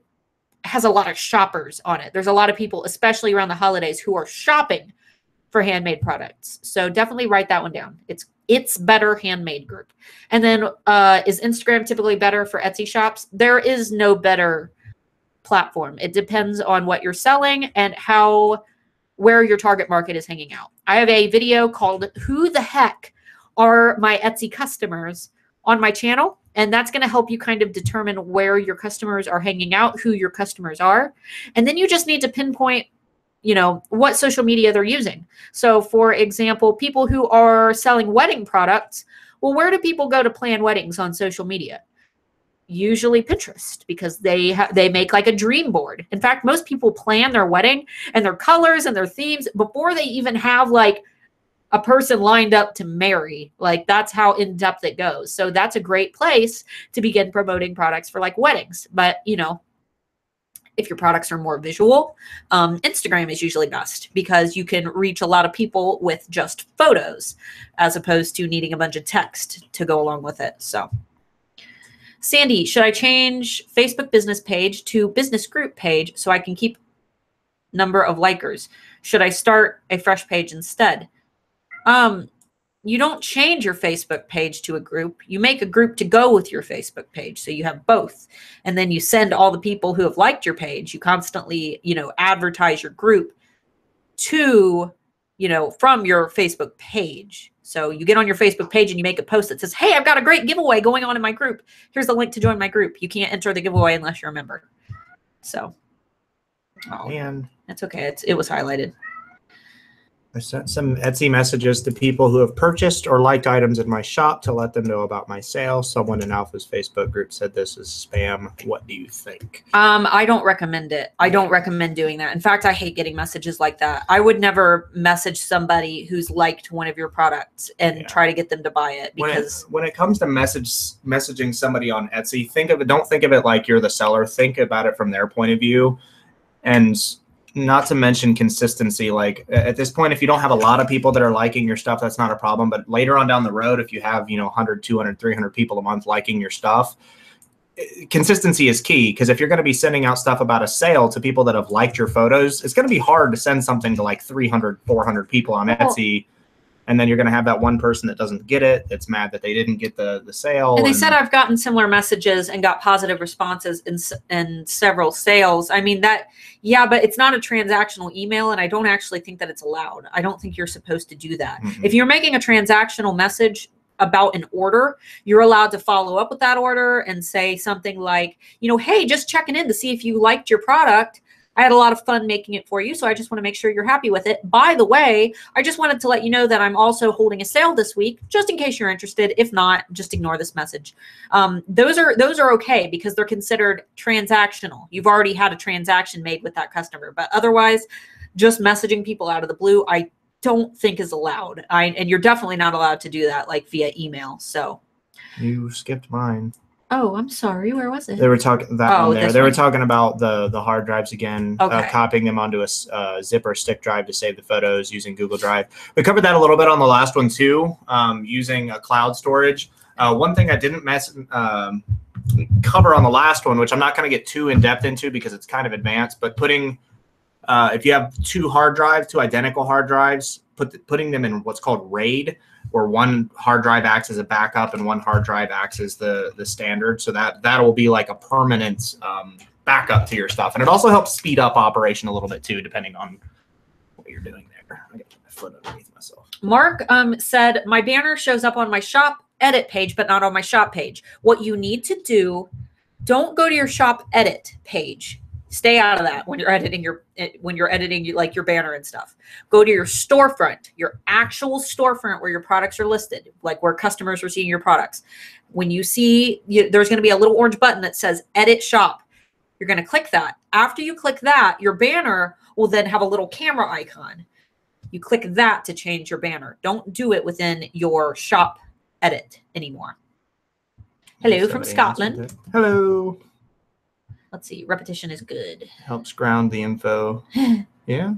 has a lot of shoppers on it. There's a lot of people, especially around the holidays, who are shopping for handmade products. So definitely write that one down. It's Better Handmade group. And then is Instagram typically better for Etsy shops? There is no better platform. It depends on what you're selling and where your target market is hanging out. I have a video called Who the Heck Are My Etsy Customers on my channel. And that's going to help you kind of determine where your customers are hanging out, who your customers are. And then you just need to pinpoint, you know, what social media they're using. So for example, people who are selling wedding products, well, where do people go to plan weddings on social media? Usually Pinterest, because they make like a dream board. In fact, most people plan their wedding and their colors and their themes before they even have like a person lined up to marry. Like that's how in depth it goes. So that's a great place to begin promoting products for like weddings. But you know, if your products are more visual, Instagram is usually best because you can reach a lot of people with just photos as opposed to needing a bunch of text to go along with it. So Sandy, should I change Facebook business page to business group page so I can keep number of likers? Should I start a fresh page instead? You don't change your Facebook page to a group. You make a group to go with your Facebook page. So you have both. And then you send all the people who have liked your page. You constantly, you know, advertise your group to, you know, from your Facebook page. So you get on your Facebook page and you make a post that says, hey, I've got a great giveaway going on in my group. Here's the link to join my group. You can't enter the giveaway unless you're a member. So, oh, man, that's okay. It was highlighted. I sent some Etsy messages to people who have purchased or liked items in my shop to let them know about my sale. Someone in Alpha's Facebook group said this is spam. What do you think? I don't recommend it. I don't recommend doing that. In fact, I hate getting messages like that. I would never message somebody who's liked one of your products and try to get them to buy it, because when it comes to messaging somebody on Etsy, don't think of it like you're the seller. Think about it from their point of view. And not to mention consistency. Like at this point, if you don't have a lot of people that are liking your stuff, that's not a problem. But later on down the road, if you have, 100, 200, 300 people a month liking your stuff, consistency is key. Because if you're going to be sending out stuff about a sale to people that have liked your photos, it's going to be hard to send something to like 300, 400 people on Etsy. And then you're going to have that one person that doesn't get it, that's mad that they didn't get the sale. And they said I've gotten similar messages and got positive responses in several sales. I mean, but it's not a transactional email, and I don't actually think that it's allowed. I don't think you're supposed to do that. Mm-hmm. If you're making a transactional message about an order, you're allowed to follow up with that order and say something like, hey, just checking in to see if you liked your product. I had a lot of fun making it for you, so I just want to make sure you're happy with it. By the way, I just wanted to let you know that I'm also holding a sale this week, just in case you're interested. If not, just ignore this message. Those are okay because they're considered transactional. You've already had a transaction made with that customer. But otherwise, just messaging people out of the blue, I don't think is allowed. And you're definitely not allowed to do that like via email. So you skipped mine. Oh, I'm sorry. Where was it? They were talking that one there. They were one? talking about the hard drives again, Okay. copying them onto a zip or stick drive to save the photos using Google Drive. We covered that a little bit on the last one too, using a cloud storage. One thing I didn't cover on the last one, which I'm not going to get too in depth into because it's kind of advanced, but putting if you have two identical hard drives, putting them in what's called RAID, where one hard drive acts as a backup and one hard drive acts as the standard. So that will be like a permanent backup to your stuff. And it also helps speed up operation a little bit too, depending on what you're doing there. I got my foot underneath myself. Mark said, my banner shows up on my shop edit page, but not on my shop page. What you need to do, don't go to your shop edit page. Stay out of that when you're editing like your banner and stuff. Go to your storefront, your actual storefront where your products are listed, like where customers are seeing your products. When you see, there's going to be a little orange button that says edit shop. You're going to click that. After you click that, your banner will then have a little camera icon. You click that to change your banner. Don't do it within your shop edit anymore. Hello from Scotland. Hello. Let's see. Repetition is good. Helps ground the info. Yeah.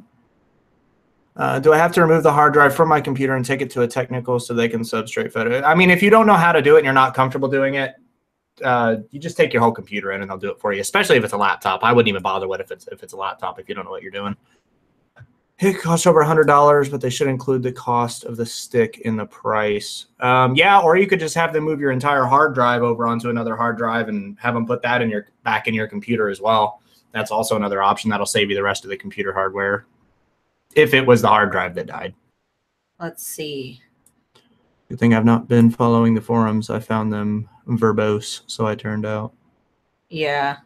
Do I have to remove the hard drive from my computer and take it to a technical so they can substrate photo? I mean, if you don't know how to do it and you're not comfortable doing it, you just take your whole computer in and they'll do it for you, especially if it's a laptop. I wouldn't even bother with if it's a laptop if you don't know what you're doing. It costs over $100, but they should include the cost of the stick in the price. Yeah, or you could just have them move your entire hard drive over onto another hard drive and have them put that back in your computer as well. That's also another option. That'll save you the rest of the computer hardware if it was the hard drive that died. Let's see. Good thing I've not been following the forums. I found them verbose, so I turned out. Yeah.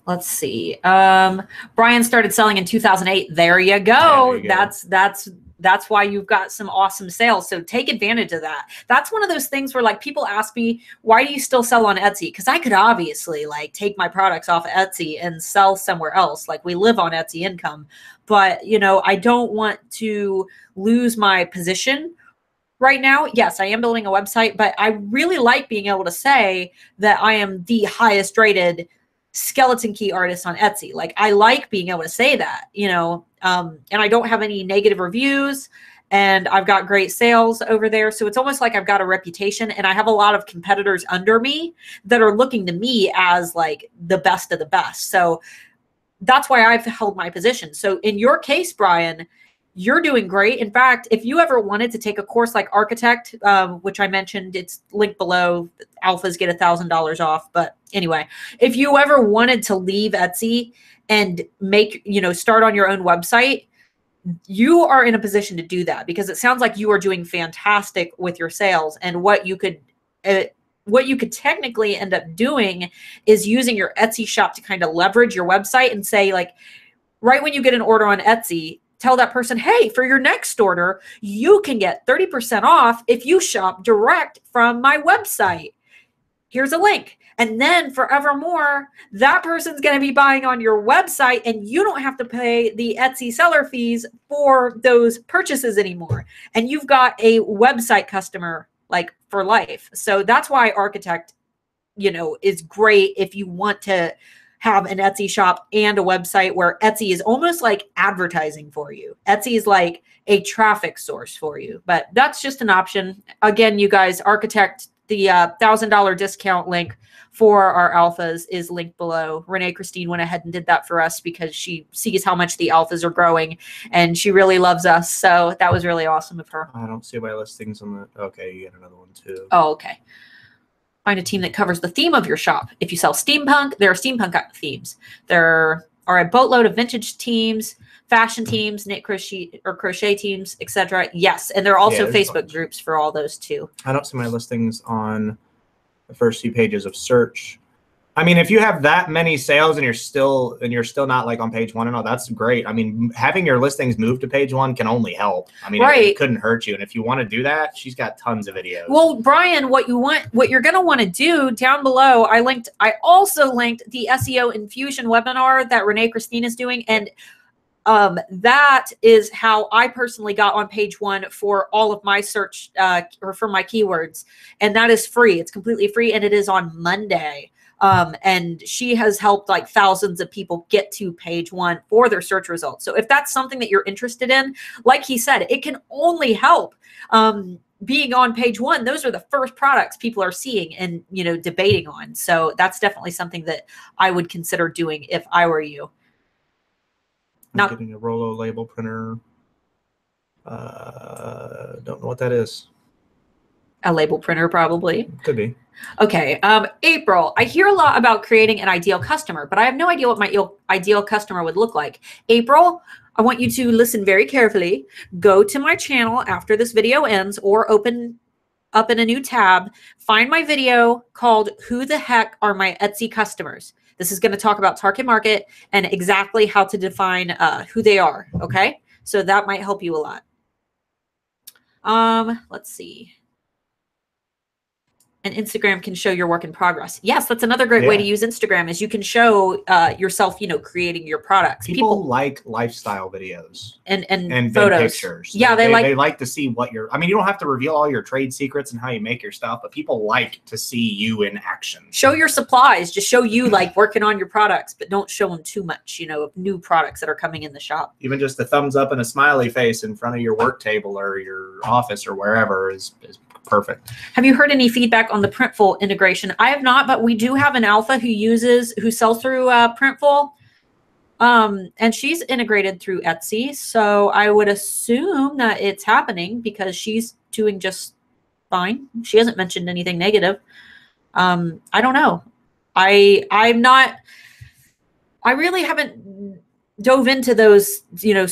Let's see. Brian started selling in 2008. There you go. There you go. That's why you've got some awesome sales. So take advantage of that. That's one of those things where like people ask me, why do you still sell on Etsy? Because I could obviously like take my products off of Etsy and sell somewhere else. Like we live on Etsy income, but I don't want to lose my position right now. Yes, I am building a website, but I really like being able to say that I am the highest rated skeleton key artist on Etsy. Like I like being able to say that, and I don't have any negative reviews and I've got great sales over there. So it's almost like I've got a reputation and I have a lot of competitors under me that are looking to me as like the best of the best. So that's why I've held my position. So in your case, Brian, you're doing great. In fact, if you ever wanted to take a course like Architect, which I mentioned, it's linked below. Alphas get $1,000 off. But anyway, if you ever wanted to leave Etsy and start on your own website, you are in a position to do that because it sounds like you are doing fantastic with your sales. And what you could technically end up doing is using your Etsy shop to kind of leverage your website and say, like, right when you get an order on Etsy, tell that person, hey, for your next order, you can get 30% off if you shop direct from my website. Here's a link. And then forevermore, that person's going to be buying on your website and you don't have to pay the Etsy seller fees for those purchases anymore. And you've got a website customer like for life. So that's why Architect, is great if you want to have an Etsy shop and a website where Etsy is almost like advertising for you. Etsy is like a traffic source for you, but that's just an option. Again, you guys, Architect, the $1,000 discount link for our alphas is linked below. Renee Christine went ahead and did that for us because she sees how much the alphas are growing and she really loves us. So that was really awesome of her. I don't see my listings on the, okay, you get another one too. Oh, okay. Find a team that covers the theme of your shop. If you sell steampunk, there are steampunk themes. There are a boatload of vintage teams, fashion teams, knit crochet teams, etc. Yes, and there are also Facebook groups for all those too. I don't see my listings on the first few pages of search. I mean, if you have that many sales and you're still not like on page one and all, that's great. I mean, having your listings move to page one can only help. I mean, it couldn't hurt you. And if you want to do that, she's got tons of videos. Well, Brian, what you're going to want to do down below, I also linked the SEO infusion webinar that Renee Christine is doing. And That is how I personally got on page 1 for all of my search or for my keywords. And that is free. It's completely free. And it is on Monday. And she has helped like thousands of people get to page 1 for their search results. So if that's something that you're interested in, like he said, it can only help. Being on page 1, those are the first products people are seeing and, you know, debating on. So that's definitely something that I would consider doing if I were you. I'm getting a Rollo label printer. Don't know what that is. A label printer, probably. Could be. Okay. April, I hear a lot about creating an ideal customer, but I have no idea what my ideal customer would look like. April, I want you to listen very carefully. Go to my channel after this video ends or open up in a new tab. Find my video called Who the Heck Are My Etsy Customers? This is going to talk about target market and exactly how to define who they are. Okay. So that might help you a lot. Let's see. And Instagram can show your work in progress. Yes, that's another great way to use Instagram is you can show yourself, you know, creating your products. People like lifestyle videos and photos. Pictures. Yeah, they like to see what you're. I mean, you don't have to reveal all your trade secrets and how you make your stuff, but people like to see you in action. Show your supplies. Just show you like working on your products, but don't show them too much, you know, of new products that are coming in the shop. Even just a thumbs up and a smiley face in front of your work table or your office or wherever is perfect. Have you heard any feedback on the Printful integration? I have not, but we do have an alpha who sells through Printful. And she's integrated through Etsy. So I would assume that it's happening because she's doing just fine. She hasn't mentioned anything negative. I don't know. I really haven't dove into those, you know.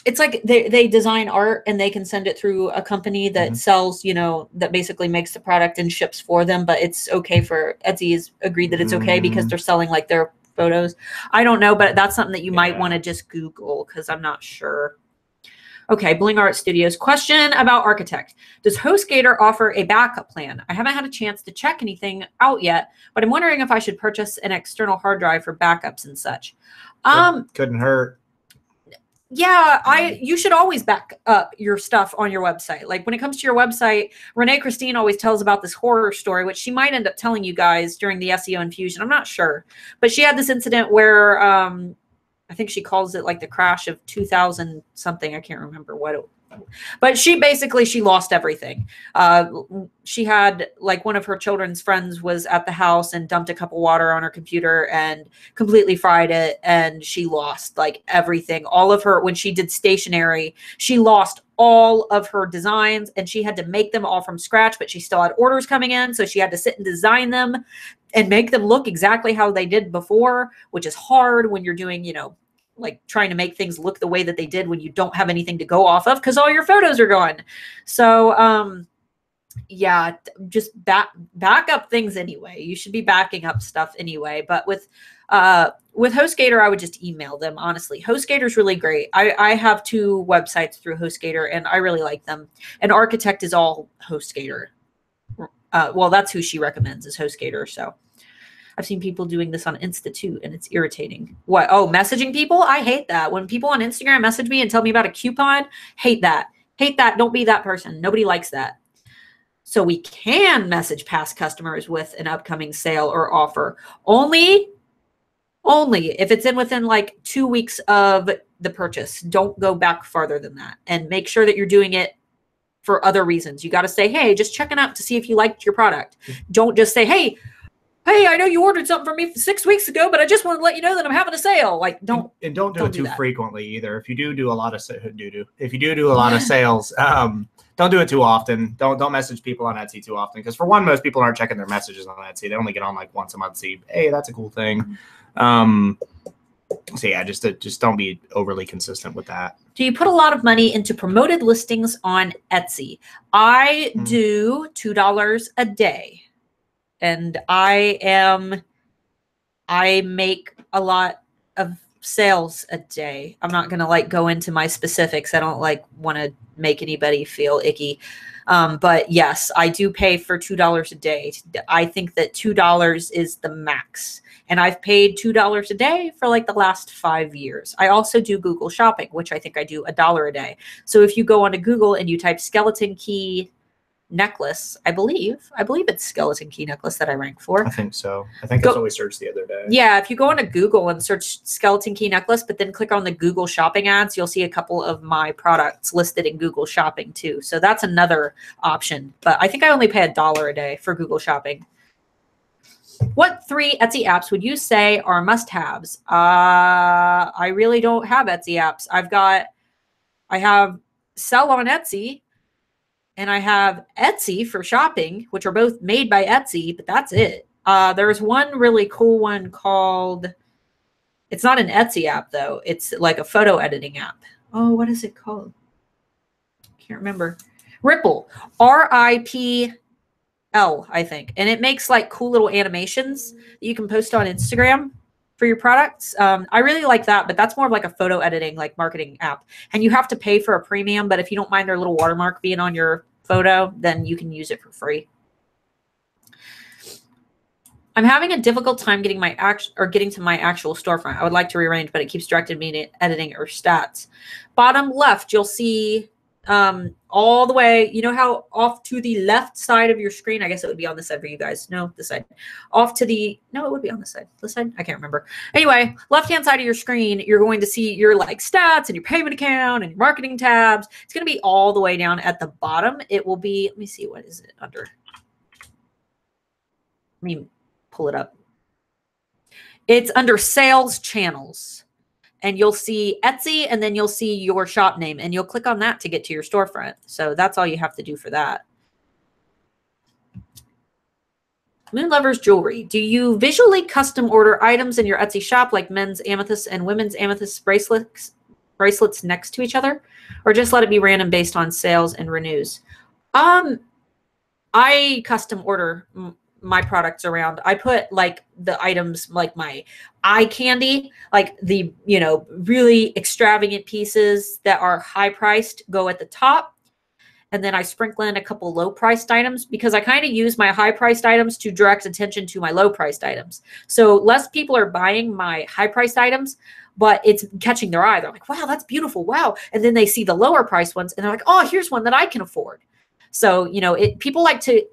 It's like they design art and they can send it through a company that sells, you know, that basically makes the product and ships for them. But it's okay for Etsy has agreed that it's okay because they're selling like their photos. I don't know, but that's something that you might want to just Google because I'm not sure. Okay, Bling Art Studios. Question about Architect. Does HostGator offer a backup plan? I haven't had a chance to check anything out yet, but I'm wondering if I should purchase an external hard drive for backups and such. Couldn't hurt. Yeah, you should always back up your stuff on your website. Like when it comes to your website, Renee Christine always tells about this horror story, which she might end up telling you guys during the SEO infusion. I'm not sure. But she had this incident where I think she calls it like the crash of 2000 something. I can't remember what it was. But she lost everything. She had like one of her children's friends was at the house and dumped a cup of water on her computer and completely fried it. And she lost like everything. All of her, when she did stationery, she lost all of her designs and she had to make them all from scratch, but she still had orders coming in. So she had to sit and design them and make them look exactly how they did before, which is hard when you're doing, you know, like trying to make things look the way that they did when you don't have anything to go off of because all your photos are gone. So yeah, just back up things anyway. You should be backing up stuff anyway. But with HostGator, I would just email them, honestly. HostGator is really great. I have 2 websites through HostGator and I really like them. And Architect is all HostGator. Well, that's who she recommends is HostGator. So I've seen people doing this on Insta too, and it's irritating. What? Oh, messaging people? I hate that. When people on Instagram message me and tell me about a coupon, hate that. Hate that. Don't be that person. Nobody likes that. So we can message past customers with an upcoming sale or offer. Only if it's within like 2 weeks of the purchase. Don't go back farther than that. And make sure that you're doing it for other reasons. You got to say, hey, just checking up to see if you liked your product. Don't just say, hey, I know you ordered something from me 6 weeks ago, but I just want to let you know that I'm having a sale. Like, don't do it too frequently either. If you do a lot of sales, don't do it too often. Don't message people on Etsy too often because for one, most people aren't checking their messages on Etsy. They only get on like once a month. See, hey, that's a cool thing. So yeah, just don't be overly consistent with that. Do you put a lot of money into promoted listings on Etsy? I do $2 a day. And I make a lot of sales a day. I'm not going to like go into my specifics. I don't like want to make anybody feel icky. But yes, I do pay for $2 a day. I think that $2 is the max. And I've paid $2 a day for like the last 5 years. I also do Google Shopping, which I think I do $1 a day. So if you go onto Google and you type skeleton key necklace, I believe it's skeleton key necklace that I rank for. I think so. I think that's what we searched the other day. Yeah, if you go onto Google and search skeleton key necklace, but then click on the Google Shopping ads, you'll see a couple of my products listed in Google Shopping too. So that's another option. But I think I only pay $1 a day for Google Shopping. What 3 Etsy apps would you say are must-haves? I really don't have Etsy apps. I have Sell on Etsy, and I have Etsy for shopping, which are both made by Etsy, but that's it. There's one really cool one called, it's not an Etsy app though. It's like a photo editing app. Oh, what is it called? Can't remember. Ripple, RIPL, I think. And it makes like cool little animations that you can post on Instagram for your products. I really like that, but that's more of like a photo editing, like marketing app. And you have to pay for a premium, but if you don't mind their little watermark being on your photo, then you can use it for free. I'm having a difficult time getting getting to my actual storefront. I would like to rearrange, but it keeps directing me to editing or stats. Bottom left, you'll see all the way, you know how off to the left side of your screen, I guess it would be on this side for you guys. No, this side. Off to the, no, it would be on this side. This side? I can't remember. Anyway, left-hand side of your screen, you're going to see your like stats and your payment account and your marketing tabs. It's going to be all the way down at the bottom. It will be, let me see, what is it under? Let me pull it up. It's under sales channels. And you'll see Etsy, and then you'll see your shop name, and you'll click on that to get to your storefront. So that's all you have to do for that. Moon Lovers Jewelry. Do you visually custom order items in your Etsy shop, like men's amethyst and women's amethyst bracelets next to each other, or just let it be random based on sales and renews? I custom order my products around. I put like the items, like my eye candy, like the, you know, really extravagant pieces that are high priced go at the top. And then I sprinkle in a couple low priced items, because I kind of use my high priced items to direct attention to my low priced items. So less people are buying my high priced items, but it's catching their eye. They're like, wow, that's beautiful. Wow. And then they see the lower priced ones and they're like, oh, here's one that I can afford. So, you know, people like to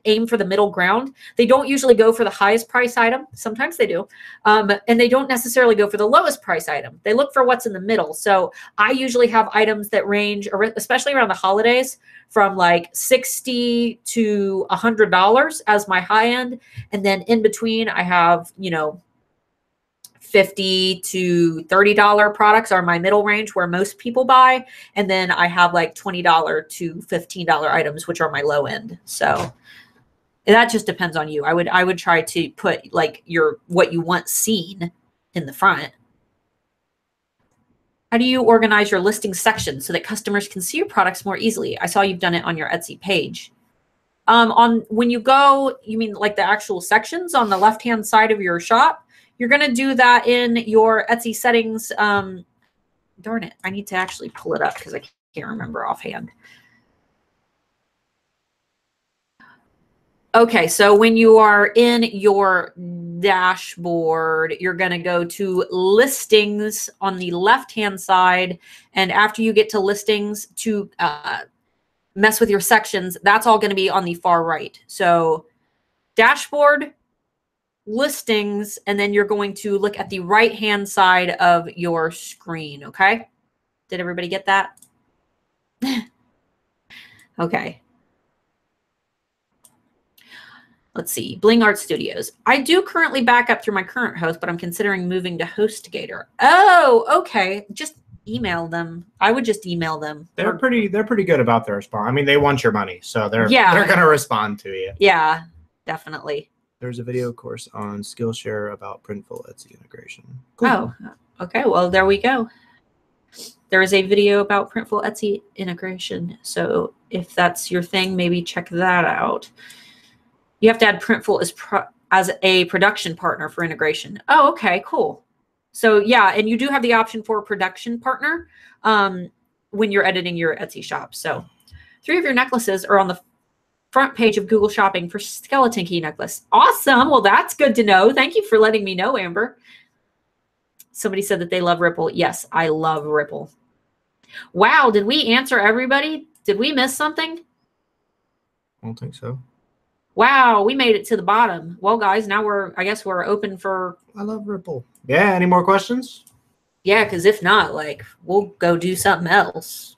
aim for the middle ground. They don't usually go for the highest price item. Sometimes they do. And they don't necessarily go for the lowest price item. They look for what's in the middle. So I usually have items that range, especially around the holidays, from like $60 to $100 as my high end. And then in between, I have, you know, $50 to $30 products are my middle range, where most people buy. And then I have like $20 to $15 items, which are my low end. So that just depends on you. I would try to put like what you want seen in the front. How do you organize your listing section so that customers can see your products more easily? I saw you've done it on your Etsy page. When you go, you mean like the actual sections on the left-hand side of your shop? You're going to do that in your Etsy settings. Darn it. I need to actually pull it up because I can't remember offhand. Okay, so when you are in your dashboard, you're going to go to listings on the left-hand side. And after you get to listings, to mess with your sections, that's all going to be on the far right. So dashboard, listings, and then you're going to look at the right-hand side of your screen, okay? Did everybody get that? Okay. Let's see, Bling Art Studios. I do currently back up through my current host, but I'm considering moving to HostGator. Oh, okay. Just email them. I would just email them. They're pretty good about their response. I mean, they want your money, so they're going to respond to you. Yeah, definitely. There's a video course on Skillshare about Printful Etsy integration. Cool. Oh, okay. Well, there we go. There is a video about Printful Etsy integration. So if that's your thing, maybe check that out. You have to add Printful as a production partner for integration. Oh, okay, cool. So yeah, and you do have the option for a production partner when you're editing your Etsy shop. So 3 of your necklaces are on the front page of Google Shopping for skeleton key necklace. Awesome. Well, that's good to know. Thank you for letting me know, Amber. Somebody said that they love Ripple. Yes, I love Ripple. Wow, did we answer everybody? Did we miss something? I don't think so. Wow, we made it to the bottom. Well, guys, now I guess we're open for. I love Ripple. Yeah, any more questions? Yeah, because if not, like, we'll go do something else.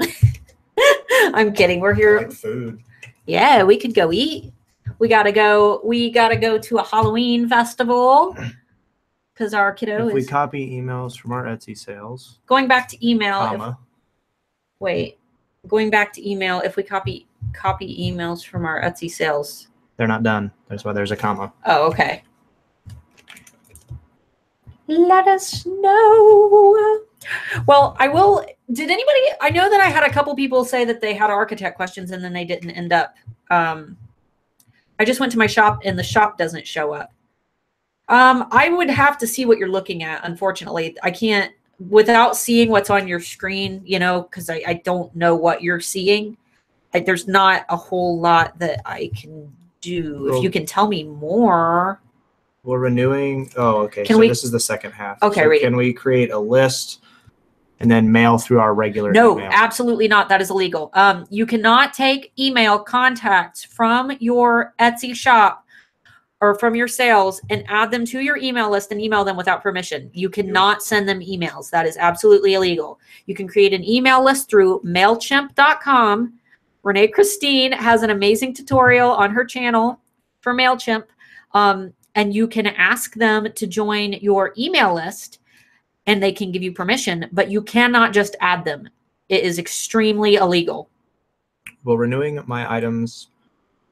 I'm kidding. We're here. I like food. Yeah, we could go eat. We gotta go to a Halloween festival because our kiddo If we is copy emails from our Etsy sales, going back to email. comma. Going back to email. If we copy emails from our Etsy sales, they're not done. That's why there's a comma. Oh, okay. Let us know. Well, I will. Did anybody? I know that I had a couple people say that they had architect questions and then they didn't end up. I just went to my shop and the shop doesn't show up. I would have to see what you're looking at. Unfortunately, I can't without seeing what's on your screen, you know, because I don't know what you're seeing. There's not a whole lot that I can do. Well, if you can tell me more. We're renewing. Oh, okay. So this is the second half. Okay. So can we create a list and then mail through our regular email? No, absolutely not. That is illegal. You cannot take email contacts from your Etsy shop or from your sales and add them to your email list and email them without permission. You cannot send them emails. That is absolutely illegal. You can create an email list through MailChimp.com. Renee Christine has an amazing tutorial on her channel for MailChimp. And you can ask them to join your email list and they can give you permission, but you cannot just add them. It is extremely illegal. Will renewing my items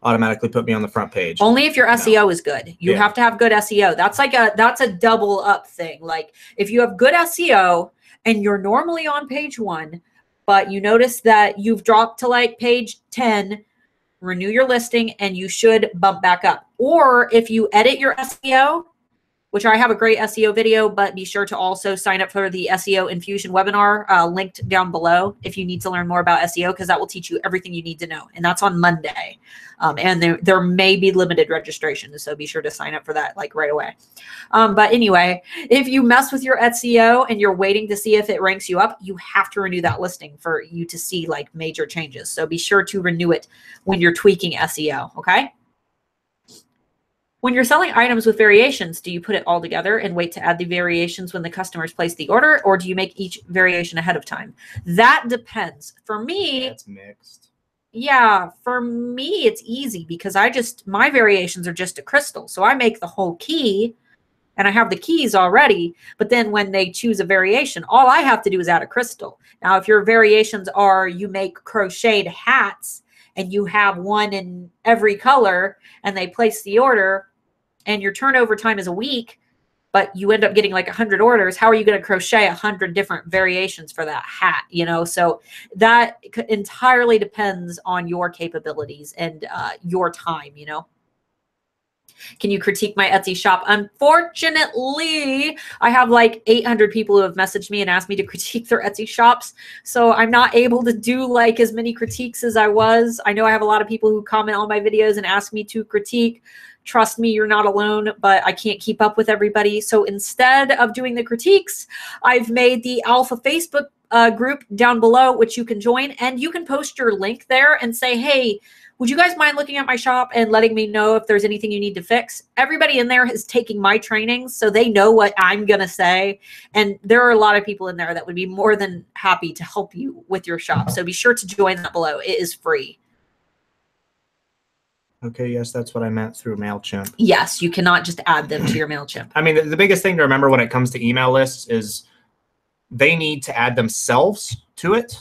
automatically put me on the front page? Only if your SEO is good. You have to have good SEO. That's a double up thing. Like if you have good SEO and you're normally on page 1, but you notice that you've dropped to like page 10, renew your listing and you should bump back up. Or if you edit your SEO, which I have a great SEO video, but be sure to also sign up for the SEO Infusion webinar linked down below if you need to learn more about SEO, because that will teach you everything you need to know. And that's on Monday. And there may be limited registration, so be sure to sign up for that like right away. But anyway, if you mess with your SEO and you're waiting to see if it ranks you up, you have to renew that listing for you to see like major changes. So be sure to renew it when you're tweaking SEO, okay? When you're selling items with variations, do you put it all together and wait to add the variations when the customers place the order, or do you make each variation ahead of time? That depends. For me, it's mixed. Yeah, for me, it's easy because my variations are just a crystal. So I make the whole key and I have the keys already. But then when they choose a variation, all I have to do is add a crystal. Now, if your variations are you make crocheted hats and you have one in every color and they place the order and your turnover time is a week, but you end up getting like 100 orders, how are you going to crochet 100 different variations for that hat? You know, so that entirely depends on your capabilities and your time, you know. Can you critique my Etsy shop? Unfortunately, I have like 800 people who have messaged me and asked me to critique their Etsy shops. So I'm not able to do like as many critiques as I was. I know I have a lot of people who comment on my videos and ask me to critique. Trust me, you're not alone, but I can't keep up with everybody. So instead of doing the critiques, I've made the Alpha Facebook group down below, which you can join, and you can post your link there and say, hey, would you guys mind looking at my shop and letting me know if there's anything you need to fix? Everybody in there is taking my trainings, so they know what I'm going to say. And there are a lot of people in there that would be more than happy to help you with your shop. So be sure to join that below. It is free. Okay, yes, that's what I meant through MailChimp. Yes, you cannot just add them to your MailChimp. I mean, the biggest thing to remember when it comes to email lists is they need to add themselves to it.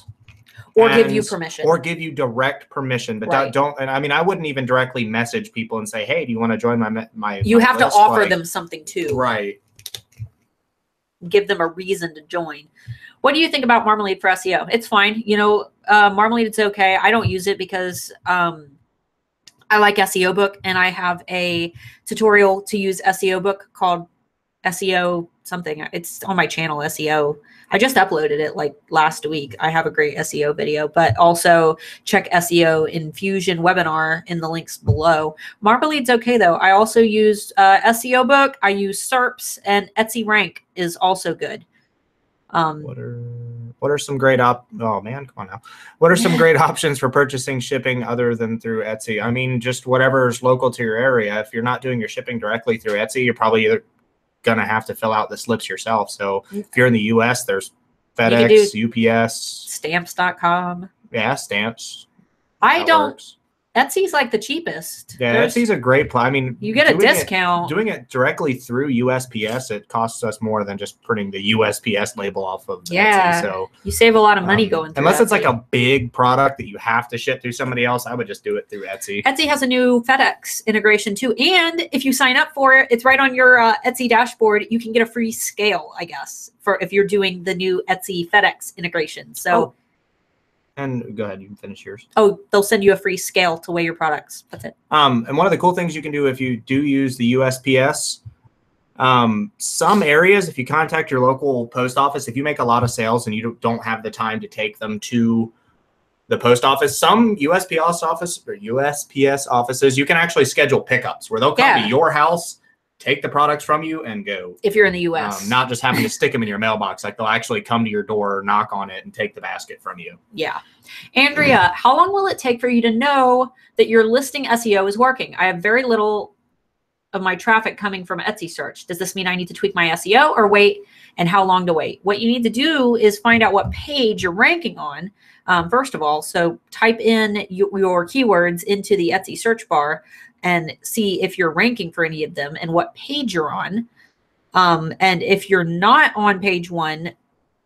Or give you permission. Or give you direct permission. But right. and I mean, I wouldn't even directly message people and say, hey, do you want to join my You have list? to offer them something too. Right. Give them a reason to join. What do you think about Marmalade for SEO? It's fine. You know, Marmalade, it's okay. I don't use it because I like SEO Book, and I have a tutorial to use SEO Book called SEO something. It's on my channel, SEO. I just uploaded it like last week. I have a great SEO video, but also check SEO Infusion webinar in the links below. Marble-Lead's okay though. I also use SEO Book. I use SERPs, and Etsy Rank is also good. What are some great oh man, come on now. What are some great options for purchasing shipping other than through Etsy? I mean, just whatever's local to your area. If you're not doing your shipping directly through Etsy, you're probably either gonna have to fill out the slips yourself. So if you're in the US, there's FedEx, UPS, stamps.com. Yeah, stamps. I don't works. Etsy's like the cheapest. Yeah, Etsy's a great I mean, you get a discount. Doing it directly through USPS, it costs us more than just printing the USPS label off of Etsy. So you save a lot of money going through unless Etsy. It's like a big product that you have to ship through somebody else, I would just do it through Etsy. Etsy has a new FedEx integration too. And if you sign up for it, it's right on your Etsy dashboard. You can get a free scale, I guess, for if you're doing the new Etsy FedEx integration. So And go ahead, you can finish yours. Oh, they'll send you a free scale to weigh your products. That's it. And one of the cool things you can do if you do use the USPS, some areas, if you contact your local post office, if you make a lot of sales and you don't have the time to take them to the post office, some USPS offices, you can actually schedule pickups where they'll come to your house, take the products from you, and go. If you're in the U.S. Not just having to stick them in your mailbox. Like they'll actually come to your door, knock on it, and take the basket from you. Yeah. Andrea, how long will it take for you to know that your listing SEO is working? I have very little of my traffic coming from Etsy search. Does this mean I need to tweak my SEO or wait? And how long to wait? What you need to do is find out what page you're ranking on, first of all. So type in your keywords into the Etsy search bar and see if you're ranking for any of them and what page you're on. And if you're not on page 1,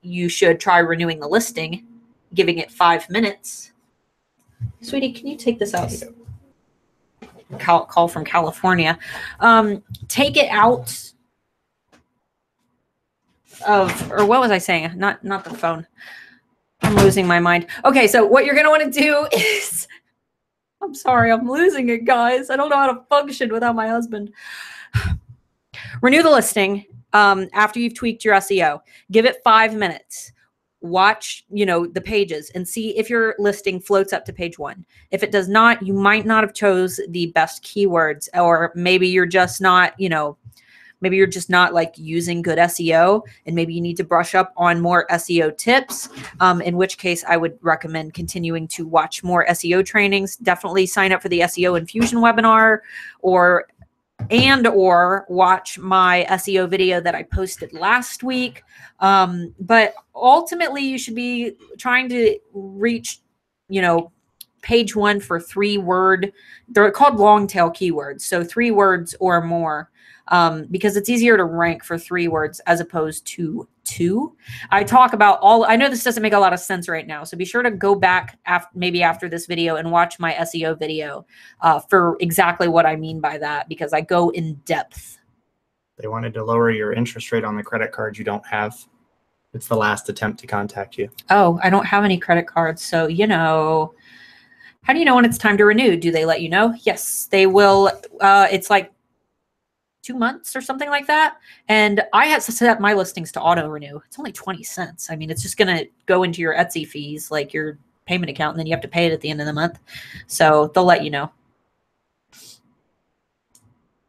you should try renewing the listing, giving it 5 minutes. Sweetie, can you take this out? Call from California. Take it out of, or what was I saying? Not the phone. I'm losing my mind. Okay, so what you're going to want to do is, I'm sorry, I'm losing it, guys. I don't know how to function without my husband. Renew the listing after you've tweaked your SEO. Give it 5 minutes. Watch, the pages and see if your listing floats up to page 1. If it does not, you might not have chose the best keywords, or maybe you're just not, maybe you're just not like using good SEO, and maybe you need to brush up on more SEO tips, in which case I would recommend continuing to watch more SEO trainings. Definitely sign up for the SEO Infusion webinar, or watch my SEO video that I posted last week. But ultimately you should be trying to reach, page 1 for 3-word, they're called long tail keywords. So 3 words or more, because it's easier to rank for 3 words as opposed to 2. I talk about I know this doesn't make a lot of sense right now, so be sure to go back maybe after this video and watch my SEO video for exactly what I mean by that, because I go in depth. They wanted to lower your interest rate on the credit card you don't have. It's the last attempt to contact you. Oh, I don't have any credit cards, so how do you know when it's time to renew? Do they let you know? Yes, they will. It's like 2 months or something like that. And I had to set my listings to auto renew. It's only 20 cents. I mean, it's just going to go into your Etsy fees, like your payment account, and then you have to pay it at the end of the month. So they'll let you know.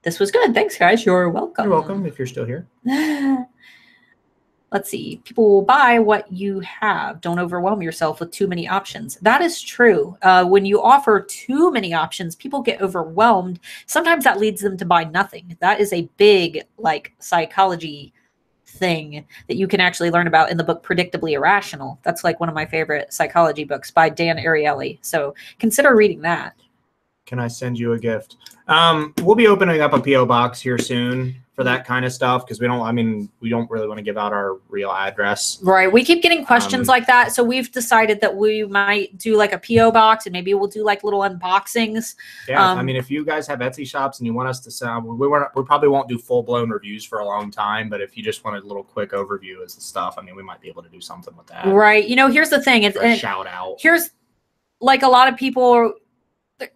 This was good. Thanks, guys. You're welcome. You're welcome if you're still here. Let's see. People will buy what you have. Don't overwhelm yourself with too many options. That is true. When you offer too many options, people get overwhelmed. Sometimes that leads them to buy nothing. That is a big psychology thing that you can actually learn about in the book Predictably Irrational. That's like one of my favorite psychology books by Dan Ariely. So consider reading that. Can I send you a gift? We'll be opening up a P.O. box here soon for that kind of stuff, because we don't really want to give out our real address. Right. We keep getting questions like that. So we've decided that we might do like a P.O. box, and maybe we'll do like little unboxings. Yeah. If you guys have Etsy shops and you want us to sell, we probably won't do full-blown reviews for a long time, but if you just want a little quick overview of the stuff, we might be able to do something with that. Right. Here's the thing. It's a shout out. Here's like a lot of people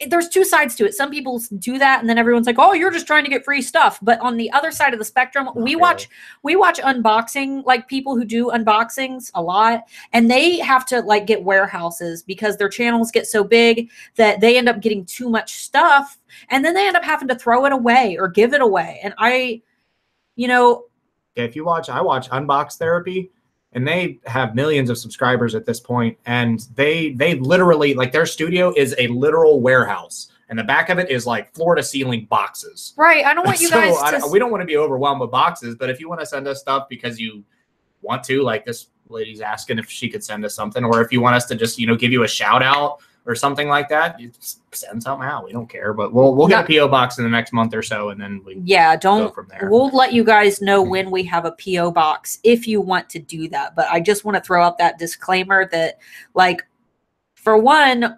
there's two sides to it. Some people do that, and then everyone's like, "Oh, you're just trying to get free stuff." But on the other side of the spectrum, we watch unboxing, like people who do unboxings a lot, and they have to like get warehouses because their channels get so big that they end up getting too much stuff, and then they end up having to throw it away or give it away. And if you watch, I watch Unbox Therapy. And they have millions of subscribers at this point, and they literally, like, their studio is a literal warehouse, and the back of it is like floor to ceiling boxes. Right. I don't want you guys to... We don't want to be overwhelmed with boxes, but if you want to send us stuff because you want to, like this lady's asking if she could send us something, or if you want us to just give you a shout out or something like that, you just send something out. We don't care, but we'll get a PO box in the next month or so, and then we go from there. We'll let you guys know when we have a PO box if you want to do that. But I just want to throw out that disclaimer that, like, for one,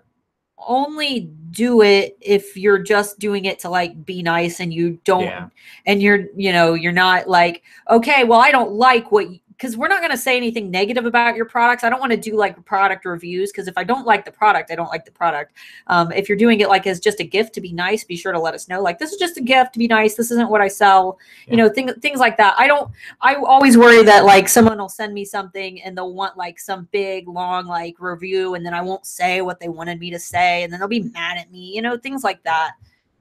only do it if you're just doing it to like be nice, and you don't, and you're not like, okay, well, I don't like what. Because we're not going to say anything negative about your products. I don't want to do like product reviews, because if I don't like the product, I don't like the product. If you're doing it like as just a gift to be nice, be sure to let us know. Like, this is just a gift to be nice. This isn't what I sell. Things like that. I always worry that like someone will send me something and they'll want like some big long like review, and then I won't say what they wanted me to say, and then they'll be mad at me. Things like that.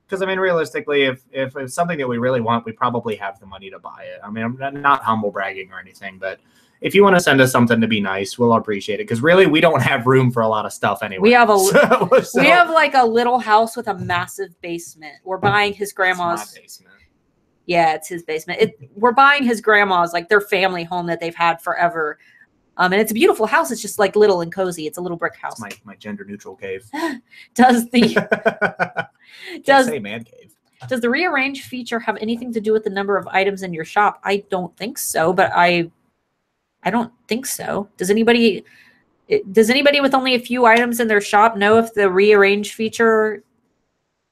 Because, I mean, realistically, if it's something that we really want, we probably have the money to buy it. I mean, I'm not humble bragging or anything, but if you want to send us something to be nice, we'll appreciate it. Because really, we don't have room for a lot of stuff anyway. We have we have like a little house with a massive basement. We're buying his grandma's. It's my basement. Yeah, it's his basement. We're buying his grandma's, like their family home that they've had forever. And it's a beautiful house. It's just like little and cozy. It's a little brick house. It's my gender neutral cave. Does the say man cave. Does the rearrange feature have anything to do with the number of items in your shop? I don't think so, but I don't think so. Does anybody with only a few items in their shop know if the rearrange feature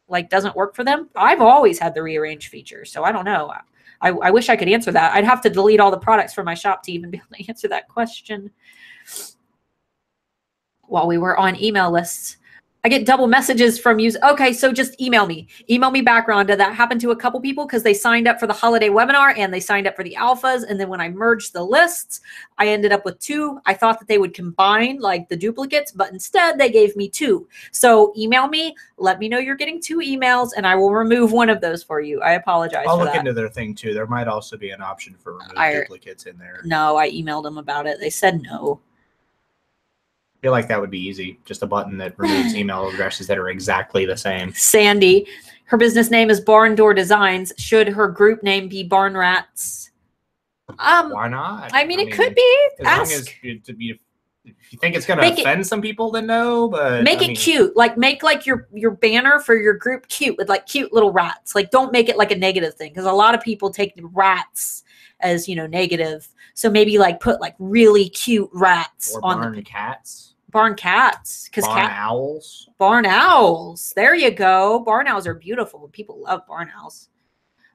like doesn't work for them? I've always had the rearrange feature, so I don't know. I wish I could answer that. I'd have to delete all the products from my shop to even be able to answer that question. While we were on email lists, I get double messages from you. Okay, so just email me. Email me back, Rhonda. That happened to a couple people because they signed up for the holiday webinar and they signed up for the alphas. And then when I merged the lists, I ended up with 2. I thought that they would combine like the duplicates, but instead they gave me 2. So email me. Let me know you're getting 2 emails, and I will remove one of those for you. I apologize for that. I'll look into their thing too. There might also be an option for remove duplicates in there. No, I emailed them about it. They said no. I feel like that would be easy. Just a button that removes email addresses that are exactly the same. Sandy, her business name is Barn Door Designs. Should her group name be Barn Rats? Why not? I mean, it could be. As long as if you think it's going to offend some people, then no. But make it cute. Like make like your banner for your group cute with like cute little rats. Like don't make it like a negative thing, because a lot of people take rats as negative. So maybe like put like really cute rats or on barn cats. Barn cats, because owls. Barn owls. There you go. Barn owls are beautiful. People love barn owls.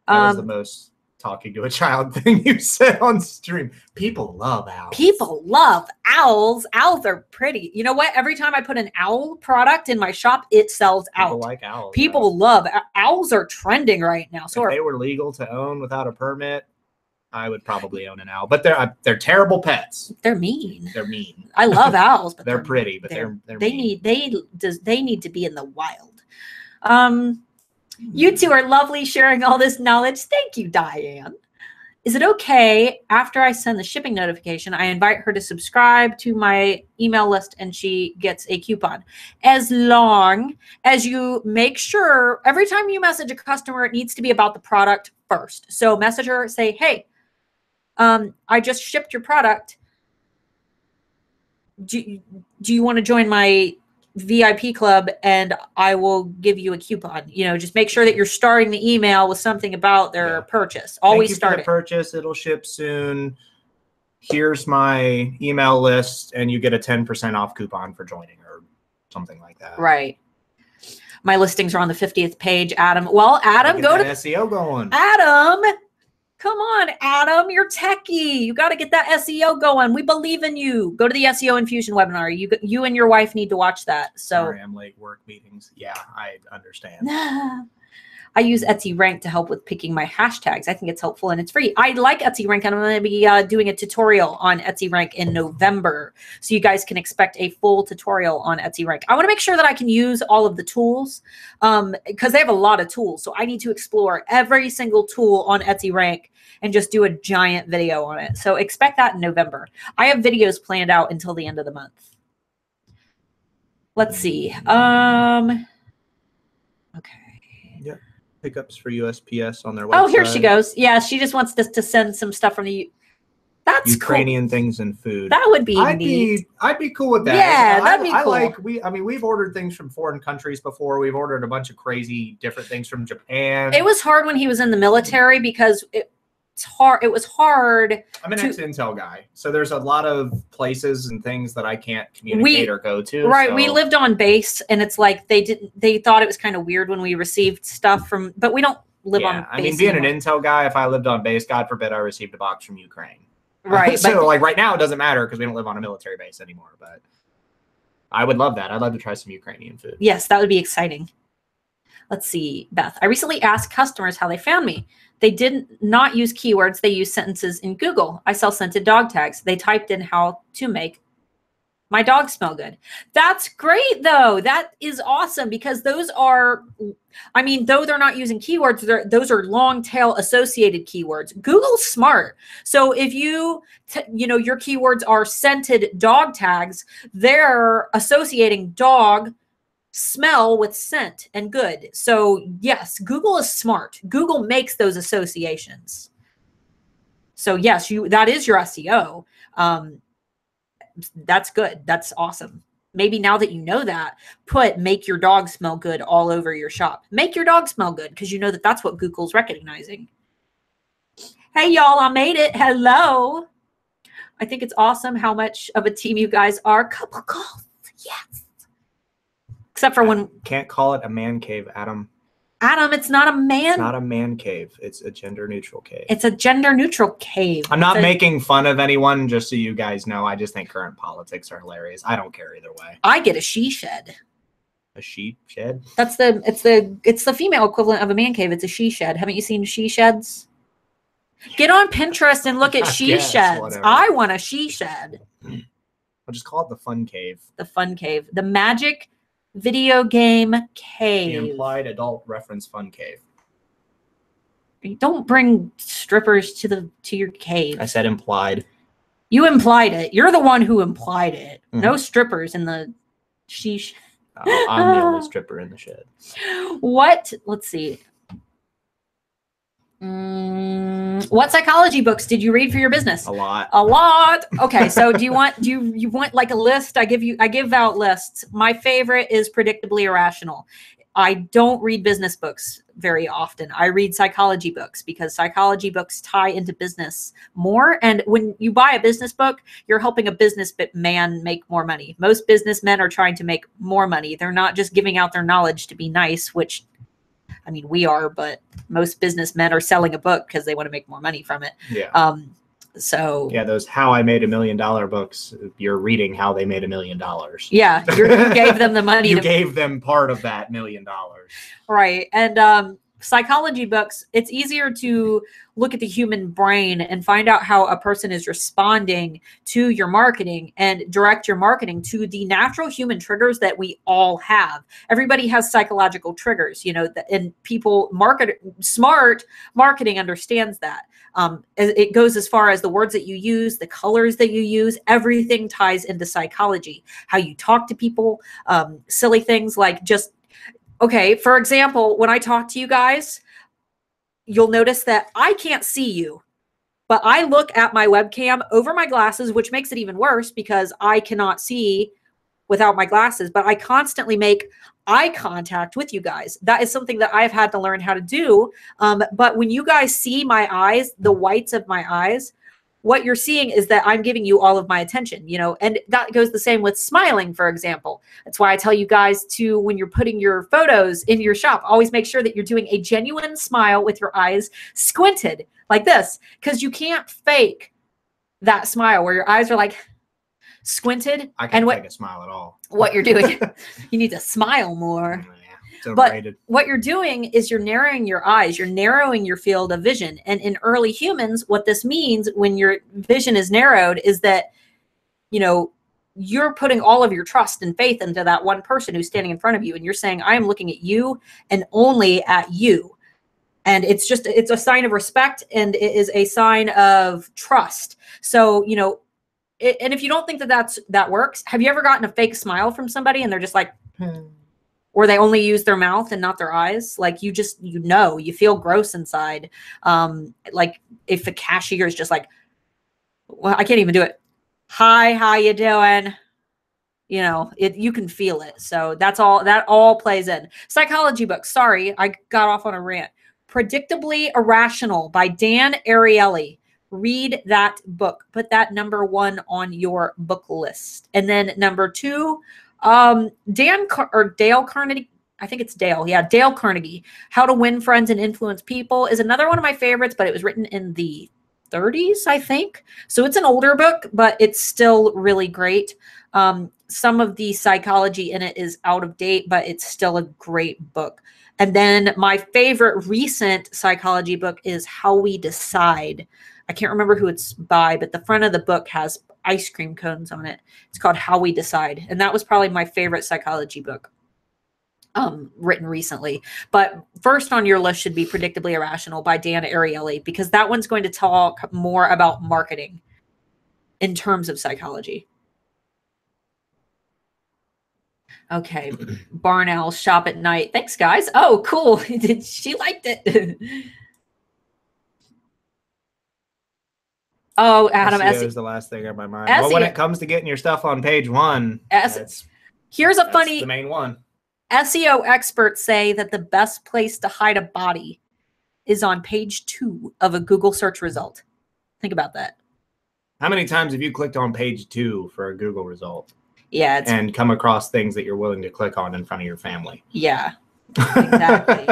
That was the most talking to a child thing you said on stream. People love owls. People love owls. Owls are pretty. You know what? Every time I put an owl product in my shop, it sells out. People like owls. People love owls. Are trending right now. So if they were legal to own without a permit, I would probably own an owl, but they're terrible pets. They're mean. They're mean. I love owls, but they're pretty, but they're mean. They need to be in the wild. You two are lovely sharing all this knowledge. Thank you, Diane. Is it okay after I send the shipping notification, I invite her to subscribe to my email list and she gets a coupon? As long as you make sure every time you message a customer, it needs to be about the product first. So message her, say, hey, I just shipped your product. Do you want to join my VIP club and I will give you a coupon? Just make sure that you're starting the email with something about their purchase. Always start it. Purchase. It'll ship soon. Here's my email list, and you get a 10% off coupon for joining, or something like that. Right. My listings are on the 50th page, Adam. Well, Adam, go to SEO going. Adam. Come on, Adam, you're techie. You got to get that SEO going. We believe in you. Go to the SEO Infusion webinar. You and your wife need to watch that. So Sorry, I'm late work meetings. Yeah, I understand. I use Etsy Rank to help with picking my hashtags. I think it's helpful and it's free. I like Etsy Rank, and I'm going to be doing a tutorial on Etsy Rank in November. So you guys can expect a full tutorial on Etsy Rank. I want to make sure that I can use all of the tools because they have a lot of tools. So I need to explore every single tool on Etsy Rank and just do a giant video on it. So expect that in November. I have videos planned out until the end of the month. Let's see. Okay. Yeah. Pickups for USPS on their website. Oh, here she goes. Yeah, she just wants us to send some stuff from the. That's Ukrainian cool. things and food. That would be neat. I'd be cool with that. Yeah, that'd be cool. I mean, we've ordered things from foreign countries before. We've ordered a bunch of crazy different things from Japan. It was hard when he was in the military because it's hard. It was hard. I'm an ex-Intel guy, so there's a lot of places and things that I can't communicate or go to. Right. So. We lived on base, and it's like they thought it was kind of weird when we received stuff from, but we don't live on base. I mean, being anymore. An Intel guy, if I lived on base, God forbid I received a box from Ukraine. Right. So like right now it doesn't matter because we don't live on a military base anymore, but I would love that. I'd love to try some Ukrainian food. Yes, that would be exciting. Let's see, Beth. I recently asked customers how they found me. They did not use keywords. They used sentences in Google. I sell scented dog tags. They typed in how to make my dog smell good. That's great, though. That is awesome because those are, I mean, though they're not using keywords, those are long tail associated keywords. Google's smart. So if your keywords are scented dog tags, they're associating dog smell with scent and good. So yes, Google is smart. Google makes those associations. So yes, that is your SEO. That's good. That's awesome. Maybe now that you know that, make your dog smell good all over your shop. Make your dog smell good because you know that that's what Google's recognizing. Hey, y'all, I made it. Hello. I think it's awesome how much of a team you guys are. Couple calls. Yes. Except for when. Can't call it a man cave, Adam. Adam, it's not a man. It's not a man cave. It's a gender neutral cave. It's a gender neutral cave. I'm not making fun of anyone, just so you guys know. I just think current politics are hilarious. I don't care either way. I get a she shed. A she shed? It's the female equivalent of a man cave. It's a she shed. Haven't you seen she sheds? Get on Pinterest and look at she sheds. Whatever. I want a she shed. I'll just call it the fun cave. The fun cave. The magic video game cave. The implied adult reference fun cave. Don't bring strippers to your cave. I said implied. You implied it. You're the one who implied it. Mm-hmm. No strippers in the sheesh. I'm the only stripper in the shed. What? Let's see. What psychology books did you read for your business? A lot. Okay, so do you want like a list? I give out lists. My favorite is Predictably Irrational. I don't read business books very often. I read psychology books because psychology books tie into business more. And when you buy a business book, you're helping a businessman make more money. Most businessmen are trying to make more money. They're not just giving out their knowledge to be nice, which I mean, we are, but most businessmen are selling a book because they want to make more money from it. Yeah. So yeah, those How I Made $1 Million books, you're reading how they made $1 million. Yeah, you gave them the money. You gave them part of that $1 million. Right. And psychology books, it's easier to look at the human brain and find out how a person is responding to your marketing and direct your marketing to the natural human triggers that we all have. Everybody has psychological triggers, and smart marketing understands that. It goes as far as the words that you use, the colors that you use, everything ties into psychology, how you talk to people, silly things like okay, for example, when I talk to you guys, you'll notice that I can't see you, but I look at my webcam over my glasses, which makes it even worse because I cannot see without my glasses, but I constantly make eye contact with you guys. That is something that I've had to learn how to do. But when you guys see my eyes, the whites of my eyes, what you're seeing is that I'm giving you all of my attention, you know, and that goes the same with smiling, for example. That's why I tell you guys to, when you're putting your photos in your shop, always make sure that you're doing a genuine smile with your eyes squinted like this, because you can't fake that smile where your eyes are like squinted. I can't fake a smile at all. What you're doing, you need to smile more. But what you're doing is you're narrowing your eyes, you're narrowing your field of vision. And in early humans, what this means when your vision is narrowed is that, you know, you're putting all of your trust and faith into that one person who's standing in front of you. And you're saying, I am looking at you and only at you. And it's a sign of respect, and it is a sign of trust. So, you know, and if you don't think that works, have you ever gotten a fake smile from somebody and they're just like, or they only use their mouth and not their eyes? Like you feel gross inside. Like if a cashier is just like, well, I can't even do it. Hi, how you doing? You know, you can feel it. So that all plays in. Psychology book. Sorry, I got off on a rant. Predictably Irrational by Dan Ariely. Read that book. Put that number 1 on your book list. And then number 2, Dale Carnegie, I think it's Dale. Yeah, Dale Carnegie. How to Win Friends and Influence People is another one of my favorites, but it was written in the 30s, I think. So it's an older book, but it's still really great. Some of the psychology in it is out of date, but it's still a great book. And then my favorite recent psychology book is How We Decide. I can't remember who it's by, but the front of the book has ice cream cones on it. It's called How We Decide. And that was probably my favorite psychology book written recently. But first on your list should be Predictably Irrational by Dan Ariely, because that one's going to talk more about marketing in terms of psychology. Okay. Barn Owls Shop at Night. Thanks, guys. Oh, cool. She liked it. Oh, Adam, SEO is the last thing on my mind. Well, when it comes to getting your stuff on page 1, here's a funny, the main one. SEO experts say that the best place to hide a body is on page 2 of a Google search result. Think about that. How many times have you clicked on page 2 for a Google result? Yeah. And come across things that you're willing to click on in front of your family. Yeah, exactly.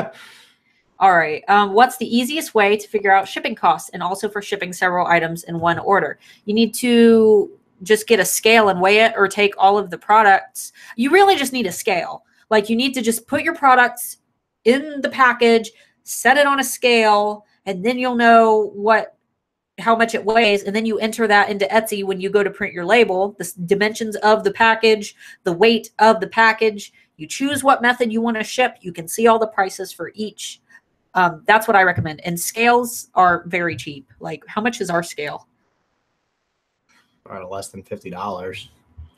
All right. What's the easiest way to figure out shipping costs and also for shipping several items in one order? You need to just get a scale and weigh it, or take all of the products. You really just need a scale. Like you need to just put your products in the package, set it on a scale, and then you'll know how much it weighs. And then you enter that into Etsy when you go to print your label, the dimensions of the package, the weight of the package. You choose what method you want to ship. You can see all the prices for each. That's what I recommend. And scales are very cheap. Like, how much is our scale? Less than $50.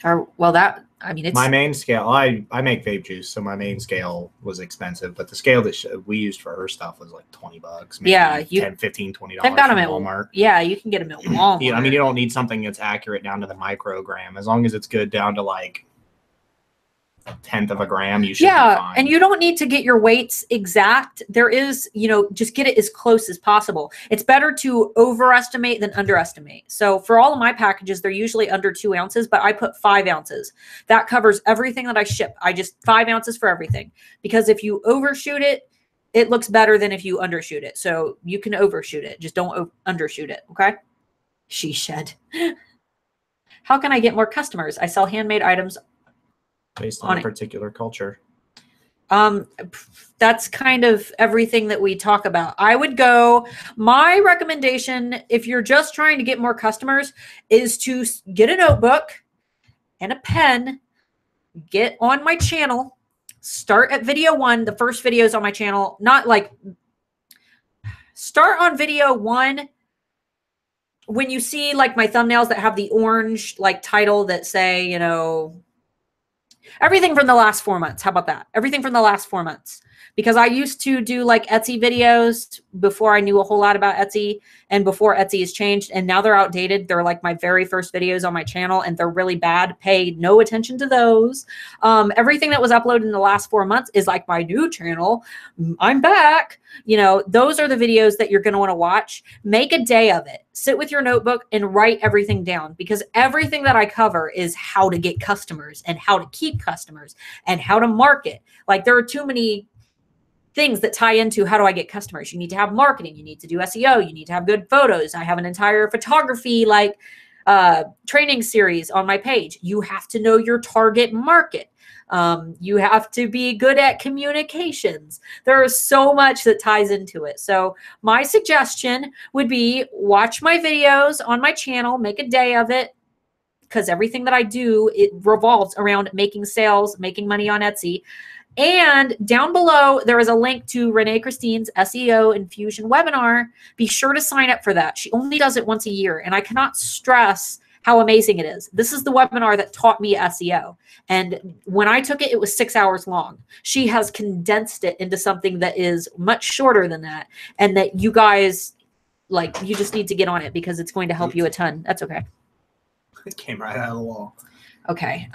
It's my main scale. I make vape juice, so my main scale was expensive, but the scale that we used for her stuff was like $20. Maybe yeah, $10, $15, $20. They've got them at Walmart. Yeah, you can get them at Walmart. Yeah, I mean, you don't need something that's accurate down to the microgram. As long as it's good down to like 1/10 of a gram, you should be fine. And you don't need to get your weights exact. There is, just get it as close as possible. It's better to overestimate than underestimate. So for all of my packages, they're usually under 2 ounces, but I put 5 ounces. That covers everything that I ship. I just 5 ounces for everything, because if you overshoot it, it looks better than if you undershoot it. So you can overshoot it. Just don't undershoot it. Okay. She shed. How can I get more customers? I sell handmade items based on a particular culture. That's kind of everything that we talk about. My recommendation, if you're just trying to get more customers, is to get a notebook and a pen, get on my channel, start at video 1. The first videos on my channel, start on video 1. When you see like my thumbnails that have the orange title that say, everything from the last 4 months. How about that? Everything from the last 4 months. Because I used to do Etsy videos before I knew a whole lot about Etsy, and before Etsy has changed, and now they're outdated. They're like my very first videos on my channel, and they're really bad. Pay no attention to those. Everything that was uploaded in the last 4 months is like my new channel. I'm back. You know, those are the videos that you're going to want to watch. Make a day of it. Sit with your notebook and write everything down, because everything that I cover is how to get customers and how to keep customers and how to market. Like, there are too many things that tie into how do I get customers. You need to have marketing. You need to do SEO. You need to have good photos. I have an entire photography training series on my page. You have to know your target market. You have to be good at communications. There is so much that ties into it. So my suggestion would be watch my videos on my channel, make a day of it, because everything that I do, it revolves around making sales, making money on Etsy. And down below, there is a link to Renee Christine's SEO Infusion webinar. Be sure to sign up for that. She only does it once a year, and I cannot stress how amazing it is. This is the webinar that taught me SEO. And when I took it, it was 6 hours long. She has condensed it into something that is much shorter than that, and that you guys, like, you just need to get on it because it's going to help you a ton. That's okay. It came right out of the wall. Okay.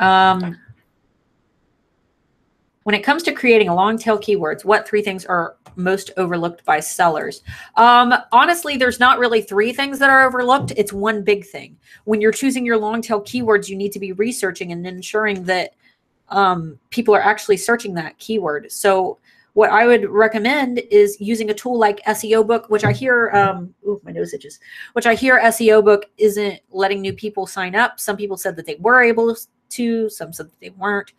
When it comes to creating a long tail keywords, what 3 things are most overlooked by sellers? Honestly, there's not really 3 things that are overlooked. It's one big thing. When you're choosing your long tail keywords, you need to be researching and ensuring that people are actually searching that keyword. So what I would recommend is using a tool like SEO Book, which I hear, ooh, my nose itches, which I hear SEO Book isn't letting new people sign up. Some people said that they were able to, some said that they weren't.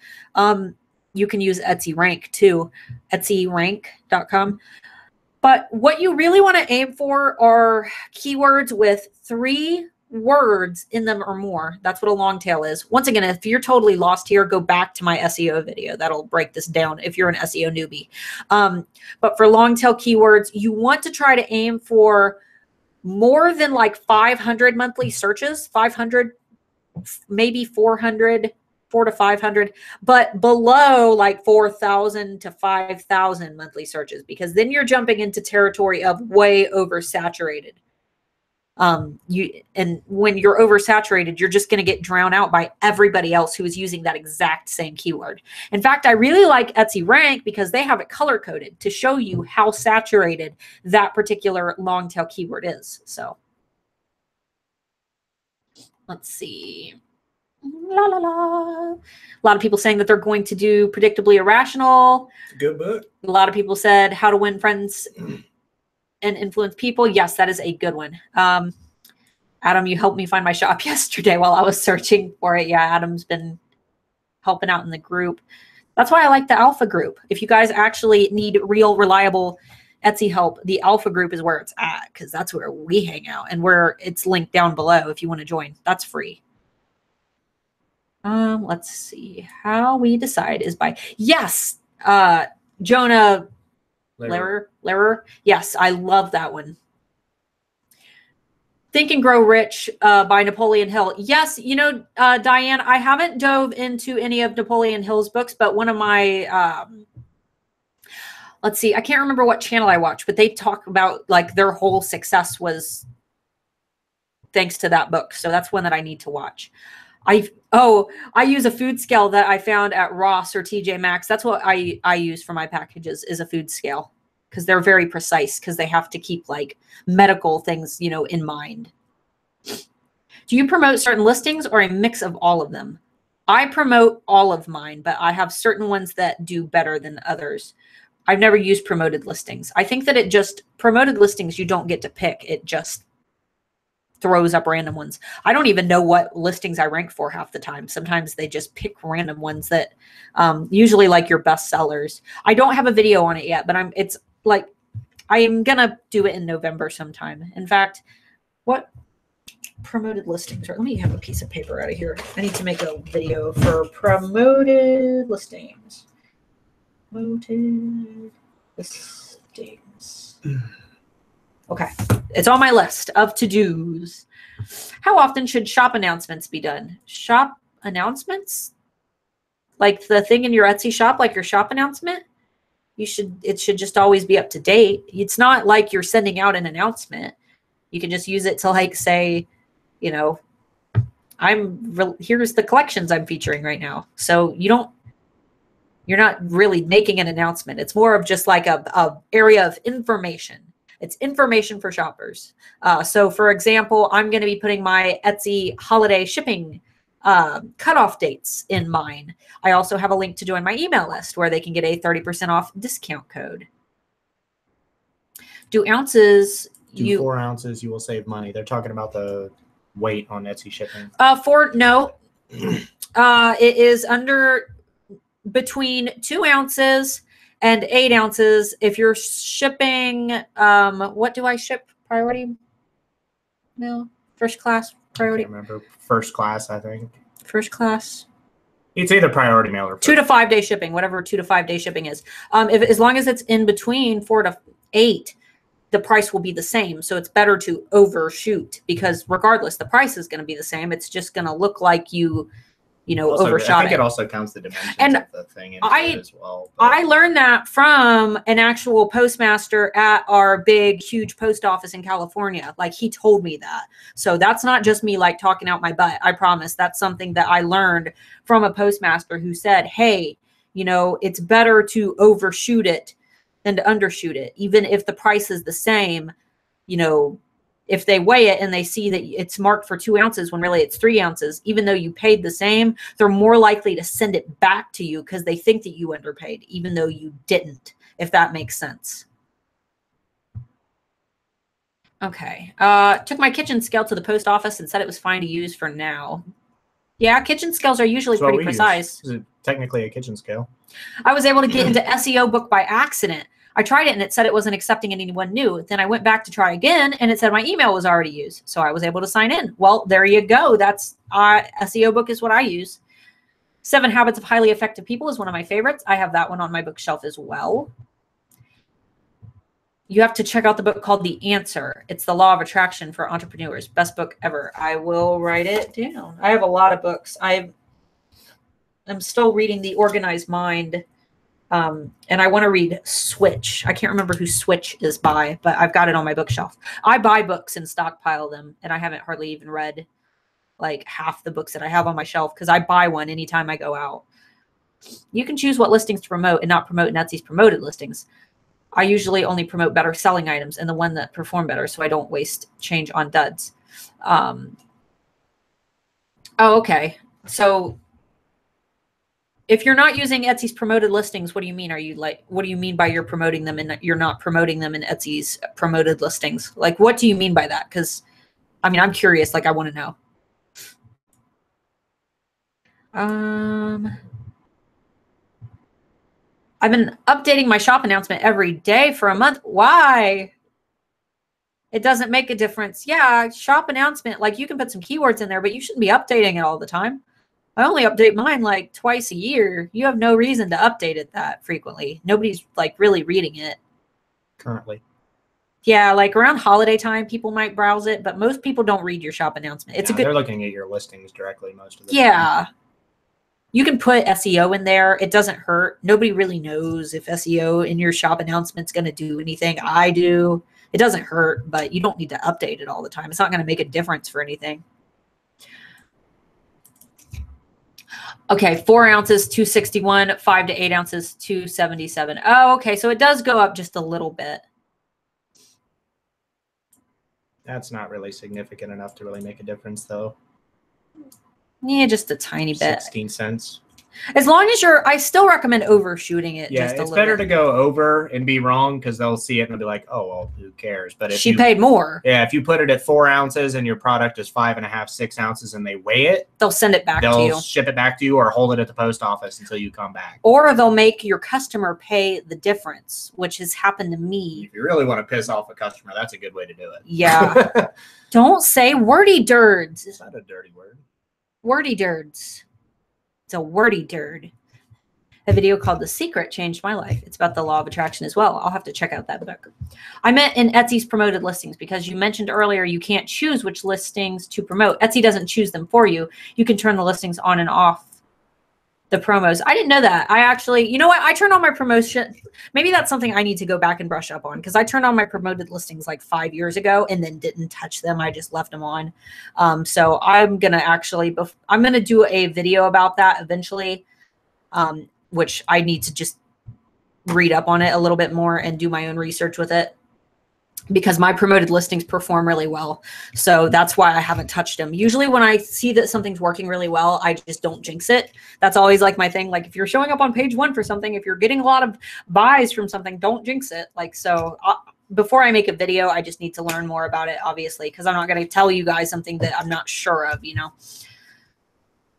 You can use Etsy Rank too, etsyrank.com. But what you really want to aim for are keywords with 3 words in them or more. That's what a long tail is. Once again, if you're totally lost here, go back to my SEO video. That'll break this down if you're an SEO newbie. But for long tail keywords, you want to try to aim for more than like 500 monthly searches, 500, maybe 400, 400 to 500, but below like 4,000 to 5,000 monthly searches, because then you're jumping into territory of way oversaturated. And when you're oversaturated, you're just going to get drowned out by everybody else who is using that exact same keyword. In fact, I really like Etsy Rank because they have it color coded to show you how saturated that particular long tail keyword is. So let's see. La, la, la. A lot of people saying that they're going to do Predictably Irrational. Good book. A lot of people said How to Win Friends and Influence People. Yes, that is a good one. Adam, you helped me find my shop yesterday while I was searching for it. Yeah, Adam's been helping out in the group. That's why I like the Alpha group. If you guys actually need real, reliable Etsy help, the Alpha group is where it's at, because that's where we hang out, and where it's linked down below if you want to join. That's free. Let's see. How we decide is by, yes, Jonah Lehrer. Yes, I love that one. Think and Grow Rich by Napoleon Hill. Yes, you know, Diane, I haven't dove into any of Napoleon Hill's books, but one of my, let's see, I can't remember what channel I watched, but they talk about like their whole success was thanks to that book. So that's one that I need to watch. I use a food scale that I found at Ross or TJ Maxx. That's what I use for my packages, is a food scale, because they're very precise, because they have to keep like medical things, you know, in mind. Do you promote certain listings or a mix of all of them? I promote all of mine, but I have certain ones that do better than others. I've never used promoted listings. I think that promoted listings, you don't get to pick. It just throws up random ones. I don't even know what listings I rank for half the time. Sometimes they just pick random ones that usually like your best sellers. I don't have a video on it yet, but it's like, I am gonna do it in November sometime. In fact, what promoted listings are, let me have a piece of paper out of here. I need to make a video for promoted listings. Promoted listings. Okay, it's on my list of to-dos. How often should shop announcements be done? Shop announcements? Like the thing in your Etsy shop, like your shop announcement? It should just always be up to date. It's not like you're sending out an announcement. You can just use it to like say, you know, here's the collections I'm featuring right now. So you don't, You're not really making an announcement. It's more of just like a area of information. It's information for shoppers. So for example, I'm going to be putting my Etsy holiday shipping cutoff dates in mine. I also have a link to join my email list where they can get a 30% off discount code. Do ounces... Do 4 ounces, you will save money. They're talking about the weight on Etsy shipping. No. It is under between 2 ounces and 8 ounces. If you're shipping, what do I ship? Priority? No, first class, priority. I remember first class, I think. First class. It's either priority mail or 2 to 5 day shipping, whatever 2 to 5 day shipping is. As long as it's in between 4 to 8, the price will be the same. So it's better to overshoot, because regardless, the price is going to be the same. It's just going to look like you also, overshot I think it. it also counts the dimensions of the thing as well. But I learned that from an actual postmaster at our big, huge post office in California. Like, he told me that. So that's not just me like talking out my butt. I promise. That's something that I learned from a postmaster who said, hey, it's better to overshoot it than to undershoot it. Even if the price is the same, if they weigh it and they see that it's marked for 2 ounces when really it's 3 ounces, even though you paid the same, they're more likely to send it back to you because they think that you underpaid, even though you didn't, if that makes sense. Okay. Took my kitchen scale to the post office and said it was fine to use for now. Yeah, kitchen scales are usually pretty precise. Is it technically a kitchen scale? I was able to get into SEO book by accident. I tried it and it said it wasn't accepting anyone new. Then I went back to try again and it said my email was already used. So I was able to sign in. Well, there you go. That's SEO book is what I use. 7 Habits of Highly Effective People is one of my favorites. I have that one on my bookshelf as well. You have to check out the book called The Answer. It's the Law of Attraction for Entrepreneurs. Best book ever. I will write it down. I have a lot of books. I'm still reading The Organized Mind. And I want to read Switch. I can't remember who Switch is by, but I've got it on my bookshelf. I buy books and stockpile them, and I haven't hardly even read like half the books that I have on my shelf because I buy one anytime I go out. You can choose what listings to promote and not promote Etsy's promoted listings. I usually only promote better selling items and the one that perform better, so I don't waste change on duds. Oh, okay. So if you're not using Etsy's promoted listings, what do you mean? What do you mean by you're promoting them and you're not promoting them in Etsy's promoted listings? Like, what do you mean by that? Because, I'm curious. Like, I want to know. I've been updating my shop announcement every day for a month. Why? It doesn't make a difference. Yeah, shop announcement, like you can put some keywords in there, but you shouldn't be updating it all the time. I only update mine like twice a year. You have no reason to update it that frequently. Nobody's like really reading it. Currently. Yeah, like around holiday time, people might browse it, but most people don't read your shop announcement. They're looking at your listings directly most of the time. Yeah. You can put SEO in there. It doesn't hurt. Nobody really knows if SEO in your shop announcement's going to do anything. I do. It doesn't hurt, but you don't need to update it all the time. It's not going to make a difference for anything. Okay, 4 ounces, 261, 5 to 8 ounces, 277. Oh, okay, so it does go up just a little bit. That's not really significant enough to really make a difference, though. Yeah, just a tiny bit. 16 cents. As long as I still recommend overshooting it. Yeah, just a it's little better bit. to go over and be wrong because they'll see it and they'll be like, oh, well, who cares? But if she paid more. Yeah, if you put it at 4 ounces and your product is 5.5, 6 ounces and they weigh it, they'll send it back to you. They'll ship it back to you or hold it at the post office until you come back. Or they'll make your customer pay the difference, which has happened to me. If you really want to piss off a customer, that's a good way to do it. Yeah. Don't say wordy dirds. It's not a dirty word. Wordy dirds. It's a wordy dird. A video called The Secret changed my life. It's about the law of attraction as well. I'll have to check out that book. I meant in Etsy's promoted listings because you mentioned earlier you can't choose which listings to promote. Etsy doesn't choose them for you. You can turn the listings on and off the promos. I didn't know that. I actually, you know what? I turned on my promotion. Maybe that's something I need to go back and brush up on because I turned on my promoted listings like 5 years ago and then didn't touch them. I just left them on. So I'm going to do a video about that eventually. which I need to just read up on it a little bit more and do my own research with it, because my promoted listings perform really well. So that's why I haven't touched them. Usually when I see that something's working really well, I just don't jinx it. That's always like my thing. Like if you're showing up on page 1 for something, if you're getting a lot of buys from something, don't jinx it. Like, so before I make a video, I just need to learn more about it, obviously, because I'm not going to tell you guys something that I'm not sure of, you know.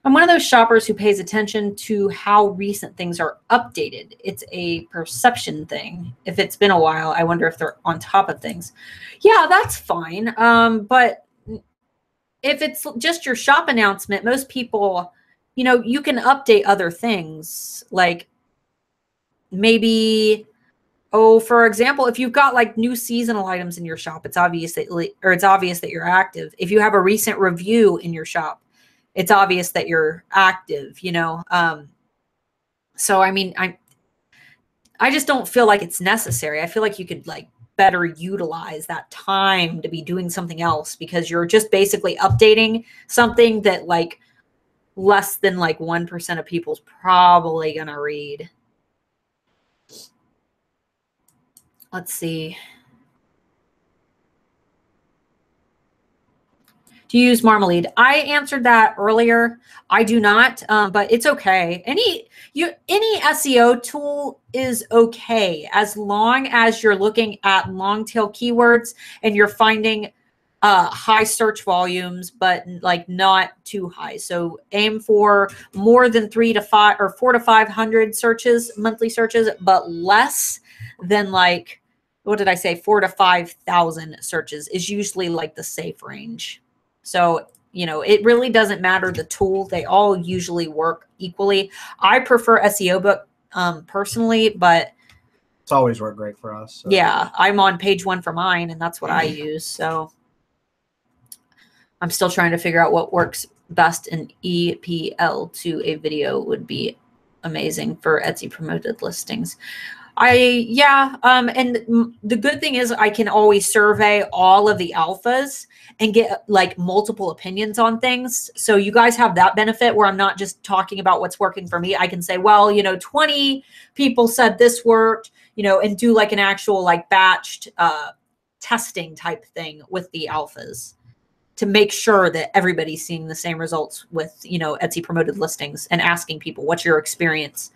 I'm one of those shoppers who pays attention to how recent things are updated. It's a perception thing. If it's been a while, I wonder if they're on top of things. Yeah, that's fine. But if it's just your shop announcement, most people, you know, you can update other things. Like maybe, oh, for example, if you've got like new seasonal items in your shop, it's obvious that you're active. If you have a recent review in your shop, it's obvious that you're active, you know? So, I mean, I just don't feel like it's necessary. I feel like you could like better utilize that time to be doing something else, because you're just basically updating something that like less than like 1% of people's probably gonna read. Let's see. Do you use Marmalade? I answered that earlier. I do not, but it's okay. Any SEO tool is okay as long as you're looking at long tail keywords and you're finding high search volumes, but like not too high. So aim for more than 3 to 5 or 4 to 500 searches, monthly searches, but less than like, what did I say? 4 to 5,000 searches is usually like the safe range. So, you know, it really doesn't matter the tool. They all usually work equally. I prefer SEO Book personally, but it's always worked great for us. So. Yeah, I'm on page 1 for mine, and that's what I use. So I'm still trying to figure out what works best in EPL to a video would be amazing for Etsy promoted listings. And the good thing is I can always survey all of the alphas and get like multiple opinions on things. So you guys have that benefit where I'm not just talking about what's working for me. I can say, well, you know, 20 people said this worked, you know, and do like an actual like batched testing type thing with the alphas to make sure that everybody's seeing the same results with, you know, Etsy promoted listings, and asking people, what's your experience?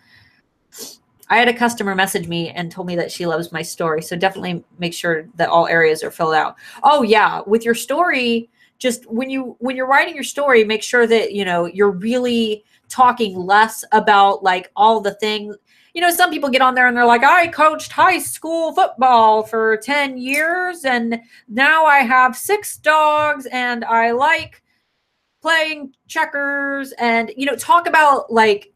I had a customer message me and told me that she loves my story. So definitely make sure that all areas are filled out. Oh yeah. With your story, just when you're writing your story, make sure that, you know, you're really talking less about like all the things. You know, some people get on there and they're like, I coached high school football for 10 years and now I have 6 dogs and I like playing checkers, and, you know, talk about like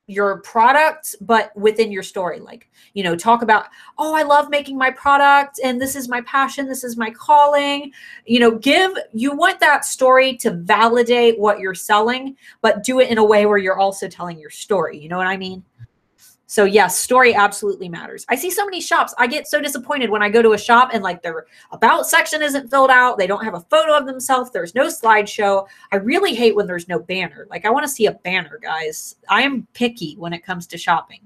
your products, but within your story. Like, you know, talk about, oh, I love making my product and this is my passion, this is my calling. You know, you want that story to validate what you're selling, but do it in a way where you're also telling your story. You know what I mean? So yes, story absolutely matters. I see so many shops. I get so disappointed when I go to a shop and like their about section isn't filled out. They don't have a photo of themselves. There's no slideshow. I really hate when there's no banner. Like I want to see a banner, guys. I am picky when it comes to shopping.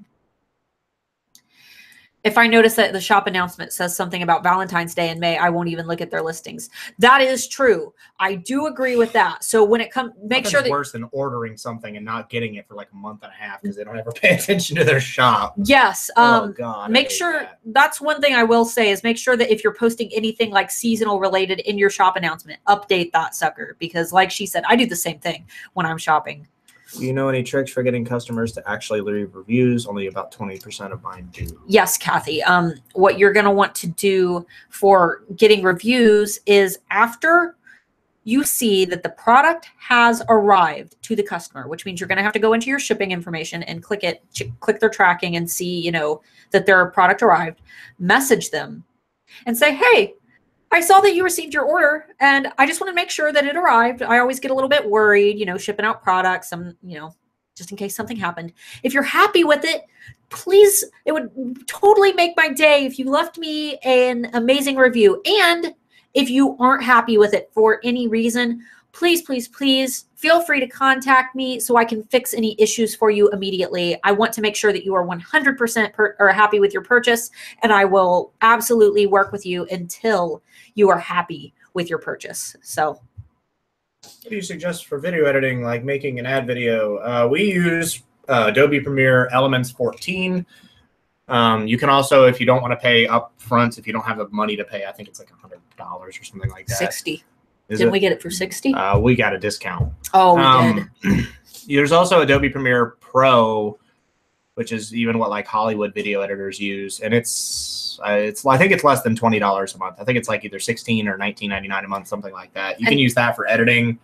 If I notice that the shop announcement says something about Valentine's Day in May, I won't even look at their listings. That is true. I do agree with that. So when it comes, make sure that worse than ordering something and not getting it for like a month and a half because they don't ever pay attention to their shop. Yes. Oh God. Make sure that's one thing I will say is make sure that if you're posting anything like seasonal related in your shop announcement, update that sucker, because like she said, I do the same thing when I'm shopping. Do you know any tricks for getting customers to actually leave reviews? Only about 20% of mine do. Yes, Kathy. What you're going to want to do for getting reviews is after you see that the product has arrived to the customer, which means you're going to have to go into your shipping information and click their tracking and see, you know, that their product arrived, message them and say, hey, I saw that you received your order and I just want to make sure that it arrived. I always get a little bit worried, you know, shipping out products, you know, just in case something happened. If you're happy with it, please, it would totally make my day if you left me an amazing review. And if you aren't happy with it for any reason, please, please, please feel free to contact me so I can fix any issues for you immediately. I want to make sure that you are 100% or happy with your purchase, and I will absolutely work with you until you are happy with your purchase. So what do you suggest for video editing, like making an ad video? We use Adobe Premiere Elements 14. You can also, if you don't want to pay up front, if you don't have the money to pay, I think it's like $100 or something like that. 60. Didn't we get it for 60? We got a discount. Oh, we did. There's also Adobe Premiere Pro, which is even what like Hollywood video editors use, and it's I think it's less than $20 a month. I think it's like either $16 or $19.99 a month, something like that. You can use that for editing.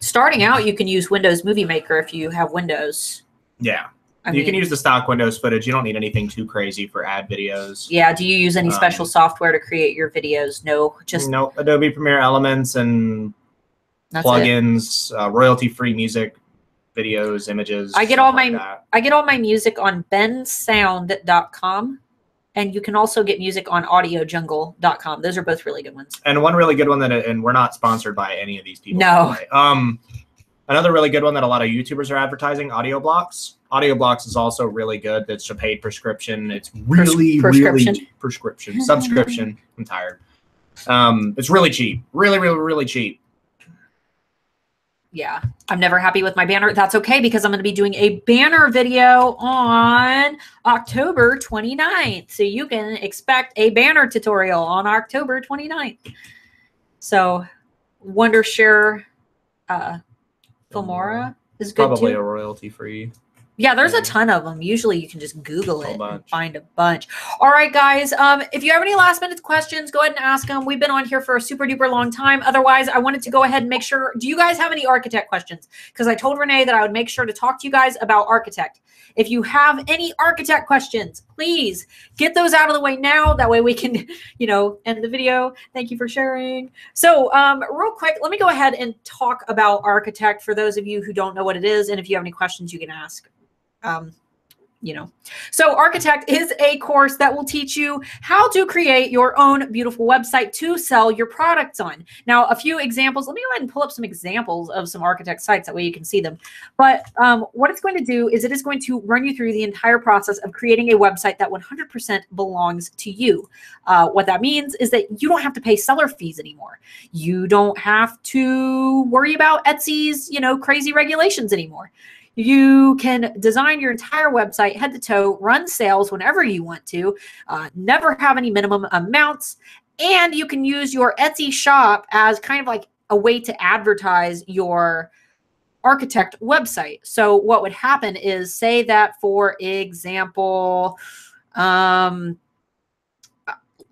Starting out, you can use Windows Movie Maker if you have Windows. Yeah. You can use the stock Windows footage. You don't need anything too crazy for ad videos. Yeah. Do you use any special software to create your videos? No. Just no. Adobe Premiere Elements and plugins, royalty-free music, videos, images. I get all my music on bensound.com, and you can also get music on audiojungle.com. Those are both really good ones. And one really good one and we're not sponsored by any of these people. No. Another really good one that a lot of YouTubers are advertising, Audio Blocks. Audio Blocks is also really good. It's a paid prescription. It's really, subscription. I'm tired. It's really cheap. Really cheap. Yeah. I'm never happy with my banner. That's okay, because I'm going to be doing a banner video on October 29th. So you can expect a banner tutorial on October 29th. So Wondershare, Filmora is good probably too. A royalty free. Yeah, there's a ton of them. Usually you can just Google it and find a bunch. All right, guys. If you have any last minute questions, go ahead and ask them. We've been on here for a super duper long time. Otherwise, I wanted to go ahead and make sure. Do you guys have any architect questions? Because I told Renee that I would make sure to talk to you guys about architect. If you have any architect questions, please get those out of the way now. That way we can, end the video. Thank you for sharing. So real quick, let me go ahead and talk about architect for those of you who don't know what it is. And if you have any questions, you can ask. So architect is a course that will teach you how to create your own beautiful website to sell your products on. Now, a few examples. Let me go ahead and pull up some examples of some architect sites. That way you can see them. But what it's going to do is it is going to run you through the entire process of creating a website that 100% belongs to you. What that means is that you don't have to pay seller fees anymore. You don't have to worry about Etsy's, crazy regulations anymore. You can design your entire website head to toe, run sales whenever you want to, never have any minimum amounts, and you can use your Etsy shop as kind of like a way to advertise your architect website. So what would happen is, say that, for example,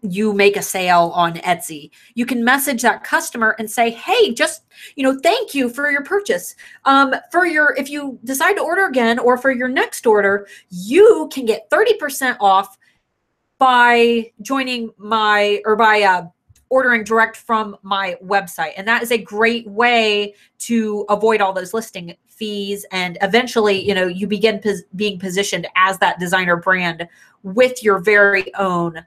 you make a sale on Etsy. You can message that customer and say, hey, just, thank you for your purchase. If you decide to order again, or for your next order, you can get 30% off by joining by ordering direct from my website. And that is a great way to avoid all those listing fees. And eventually, you begin being positioned as that designer brand with your very own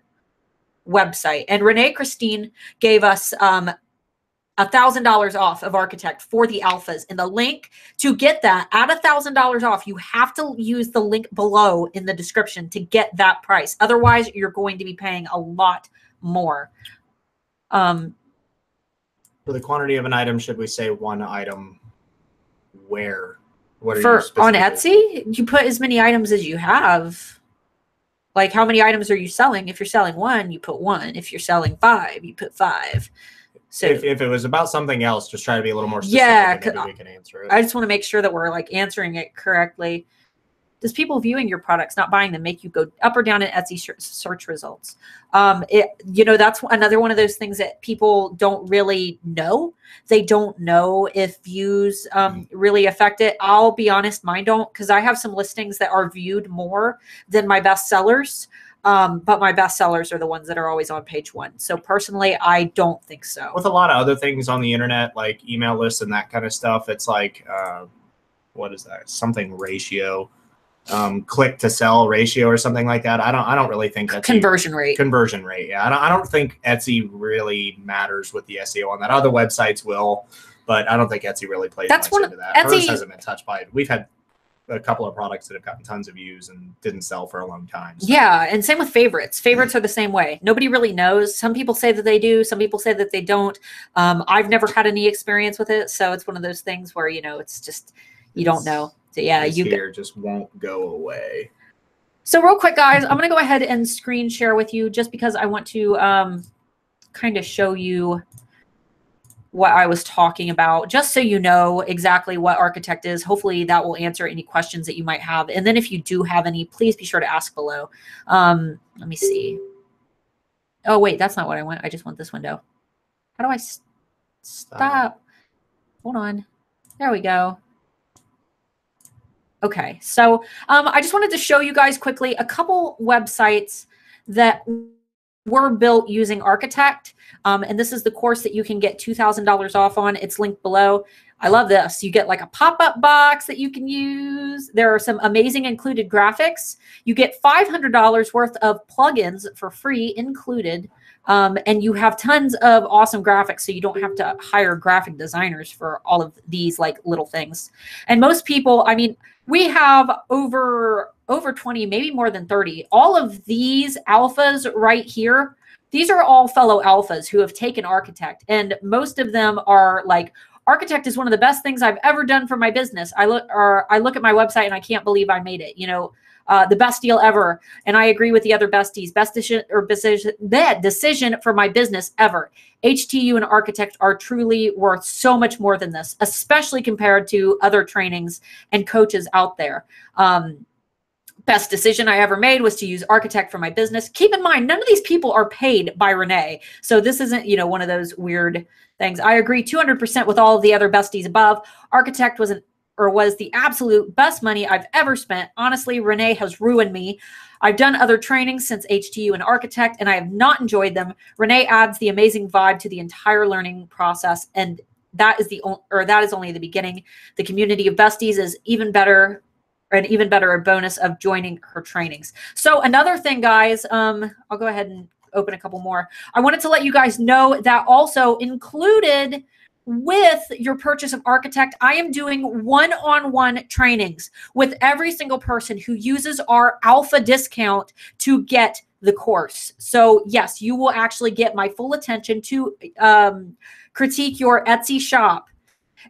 website. And Renee Christine gave us $1,000 off of architect for the alphas, and the link to get that at $1,000 off, you have to use the link below in the description to get that price. Otherwise, you're going to be paying a lot more. For the quantity of an item, should we say one item? Where? What are you on Etsy? You put as many items as you have. Like, how many items are you selling? If you're selling one, you put one. If you're selling 5, you put 5. So if it was about something else, just try to be a little more specific. Yeah, maybe we can answer it. I just want to make sure that we're answering it correctly. Does people viewing your products, not buying them, make you go up or down in Etsy search results? That's another one of those things that people don't really know. They don't know if views really affect it. I'll be honest, mine don't, because I have some listings that are viewed more than my best sellers. But my best sellers are the ones that are always on page 1. So personally, I don't think so. With a lot of other things on the internet, like email lists and that kind of stuff, it's like, what is that? Something ratio. click to sell ratio or something like that. I don't really think that's conversion rate. Conversion rate. Yeah. I don't think Etsy really matters with the SEO on that. Other websites will, but I don't think Etsy really plays much into that. Hers hasn't been touched by it. We've had a couple of products that have gotten tons of views and didn't sell for a long time. So. Yeah. And same with favorites. Favorites are the same way. Nobody really knows. Some people say that they do. Some people say that they don't. I've never had any experience with it. So it's one of those things where, you know, it's just, you don't know. So yeah, you just won't go away. So real quick, guys, I'm going to go ahead and screen share with you just because I want to kind of show you what I was talking about, just so you know exactly what Architect is. Hopefully that will answer any questions that you might have. And then if you do have any, please be sure to ask below. Let me see. Oh, wait, that's not what I want. I just want this window. How do I stop? Hold on. There we go. Okay, so I just wanted to show you guys quickly a couple websites that were built using Architect. And this is the course that you can get $2,000 off on. It's linked below. I love this. You get like a pop-up box that you can use. There are some amazing included graphics. You get $500 worth of plugins for free included. And you have tons of awesome graphics, so you don't have to hire graphic designers for all of these like little things. And most people, I mean, we have over 20, maybe more than 30. All of these alphas right here, these are all fellow alphas who have taken Architect. And most of them are like, Architect is one of the best things I've ever done for my business. I look at my website and I can't believe I made it. You know, the best deal ever. And I agree with the other besties. Best decision for my business ever. HTU and Architect are truly worth so much more than this, especially compared to other trainings and coaches out there. Best decision I ever made was to use Architect for my business. Keep in mind, none of these people are paid by Renee. So this isn't, you know, one of those weird things. I agree 200% with all of the other besties above. Architect was the absolute best money I've ever spent. Honestly, Renee has ruined me. I've done other trainings since HTU and Architect, and I have not enjoyed them. Renee adds the amazing vibe to the entire learning process, and that is only the beginning. The community of besties is even better. An even better bonus of joining her trainings. So another thing, guys, I'll go ahead and open a couple more. I wanted to let you guys know that also included with your purchase of Architect, I am doing one-on-one trainings with every single person who uses our alpha discount to get the course. So yes, you will actually get my full attention to critique your Etsy shop.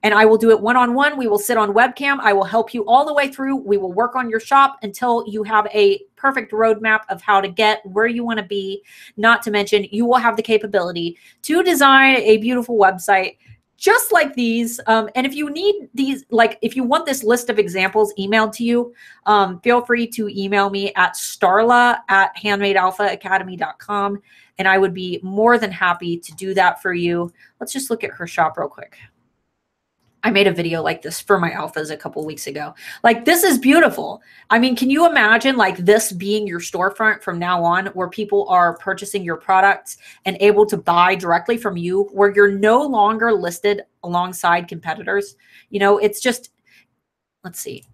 And I will do it one-on-one. We will sit on webcam. I will help you all the way through. We will work on your shop until you have a perfect roadmap of how to get where you want to be. Not to mention, you will have the capability to design a beautiful website just like these. And if you need these, like if you want this list of examples emailed to you, feel free to email me at starla@handmadealphaacademy.com. And I would be more than happy to do that for you. Let's just look at her shop real quick. I made a video like this for my alphas a couple weeks ago. Like, this is beautiful. I mean, can you imagine like this being your storefront from now on, where people are purchasing your products and able to buy directly from you, where you're no longer listed alongside competitors? You know, it's just, let's see.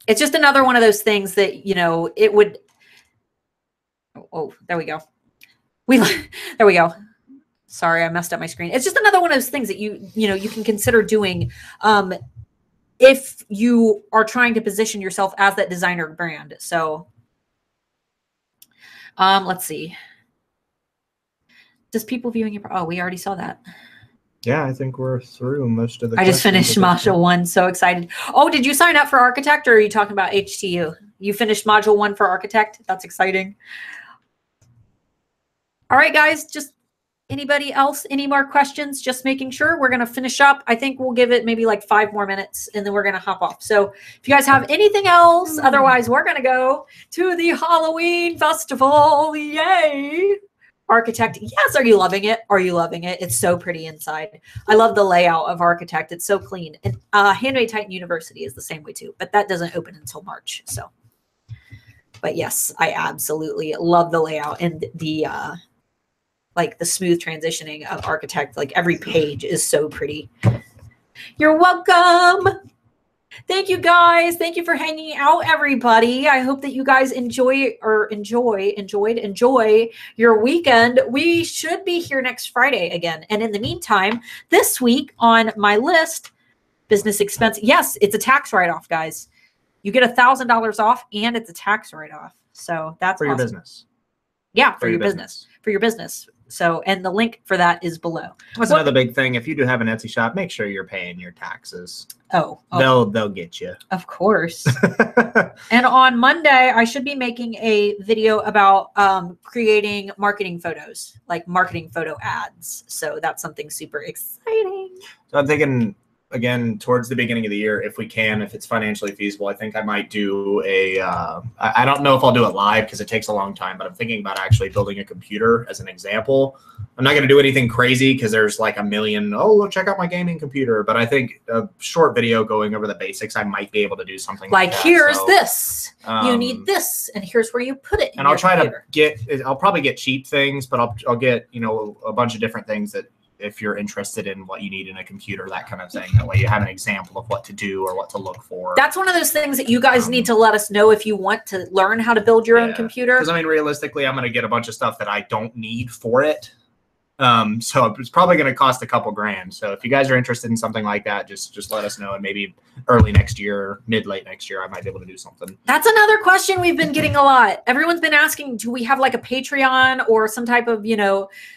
It's just another one of those things that, you know, it would, oh, there we go. There we go. Sorry, I messed up my screen. It's just another one of those things that you can consider doing if you are trying to position yourself as that designer brand. So let's see. Does people viewing your, oh, we already saw that. Yeah, I think we're through most of the I just finished module 1. So excited. Oh, did you sign up for Architect, or are you talking about HTU? You finished module 1 for Architect? That's exciting. All right, guys, just anybody else, any more questions? Just making sure. We're going to finish up. I think we'll give it maybe like 5 more minutes and then we're going to hop off. So if you guys have anything else, otherwise we're going to go to the Halloween festival. Yay. Architect. Yes. Are you loving it? Are you loving it? It's so pretty inside. I love the layout of Architect. It's so clean. And Handmade Titan University is the same way too, but that doesn't open until March. So, but yes, I absolutely love the layout and the, like the smooth transitioning of Architect. Like every page is so pretty. You're welcome. Thank you guys. Thank you for hanging out, everybody. I hope that you guys enjoy your weekend. We should be here next Friday again. And in the meantime, this week on my list, business expense. Yes, it's a tax write-off, guys. You get $1,000 off and it's a tax write-off. So that's for awesome. Your business. Yeah, for your business. For your business. So, and the link for that is below. That's another big thing. If you do have an Etsy shop, make sure you're paying your taxes. Oh. They'll get you. Of course. And on Monday, I should be making a video about creating marketing photos, like marketing photo ads. So that's something super exciting. So I'm thinking, again, towards the beginning of the year, if we can, if it's financially feasible, I think I might do I don't know if I'll do it live because it takes a long time, but I'm thinking about actually building a computer as an example. I'm not going to do anything crazy because there's like a million, look, check out my gaming computer. But I think a short video going over the basics, I might be able to do something like that. Here's this, you need this, and here's where you put it. And I'll try to I'll probably get cheap things, but I'll get, a bunch of different things that, if you're interested in what you need in a computer, that kind of thing. That way you have an example of what to do or what to look for. That's one of those things that you guys need to let us know if you want to learn how to build your own computer. Because, realistically, I'm going to get a bunch of stuff that I don't need for it. So it's probably going to cost a couple grand. So if you guys are interested in something like that, just let us know. And maybe early next year, late next year, I might be able to do something. That's another question we've been getting a lot. Everyone's been asking, do we have like a Patreon or some type of,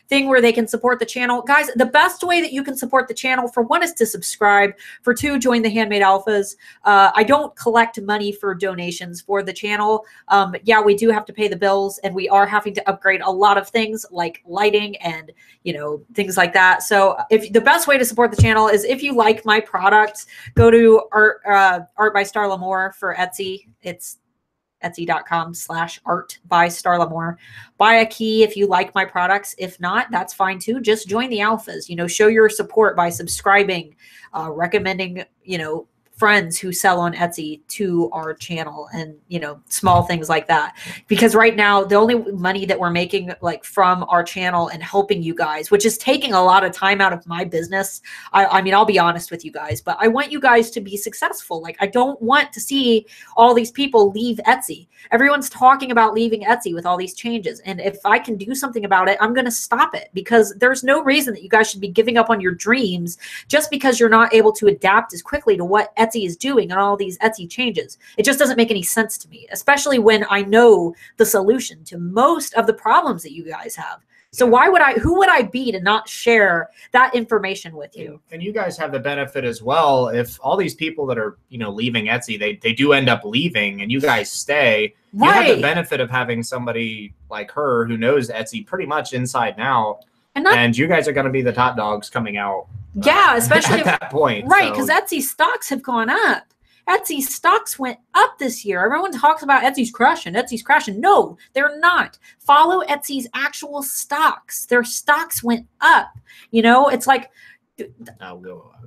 thing where they can support the channel? Guys, the best way that you can support the channel, for one, is to subscribe. For two, join the Handmade Alphas. I don't collect money for donations for the channel. Yeah, we do have to pay the bills, and we are having to upgrade a lot of things like lighting and things like that. So if the best way to support the channel is, if you like my products, go to Art by Starla Moore for Etsy. It's etsy.com/art by Starla Moore. Buy a key if you like my products. If not, that's fine too. Just join the alphas. Show your support by subscribing, recommending, friends who sell on Etsy to our channel, and small things like that. Because right now the only money that we're making from our channel and helping you guys, which is taking a lot of time out of my business. I'll be honest with you guys, but I want you guys to be successful. I don't want to see all these people leave Etsy. Everyone's talking about leaving Etsy with all these changes, and if I can do something about it, I'm going to stop it, because there's no reason that you guys should be giving up on your dreams just because you're not able to adapt as quickly to what Etsy is doing and all these Etsy changes. It just doesn't make any sense to me, especially when I know the solution to most of the problems that you guys have. So who would I be to not share that information with you? And you guys have the benefit as well. If all these people that are, leaving Etsy, they do end up leaving and you guys stay, you have the benefit of having somebody like her who knows Etsy pretty much inside and out. And you guys are going to be the top dogs coming out. Yeah, especially at that point. Right, because Etsy stocks have gone up. Etsy stocks went up this year. Everyone talks about Etsy's crashing. Etsy's crashing. No, they're not. Follow Etsy's actual stocks. Their stocks went up. It's like,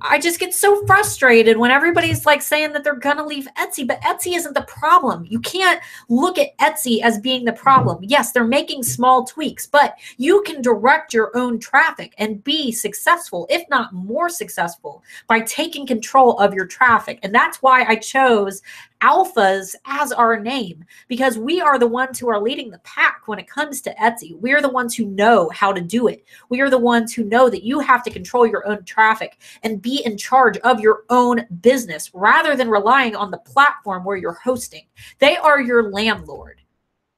I just get so frustrated when everybody's saying that they're gonna leave Etsy, but Etsy isn't the problem. You can't look at Etsy as being the problem. Yes, they're making small tweaks, but you can direct your own traffic and be successful, if not more successful, by taking control of your traffic. And that's why I chose alphas as our name, because we are the ones who are leading the pack when it comes to Etsy. We are the ones who know how to do it. We are the ones who know that you have to control your own traffic and be in charge of your own business rather than relying on the platform where you're hosting. They are your landlord.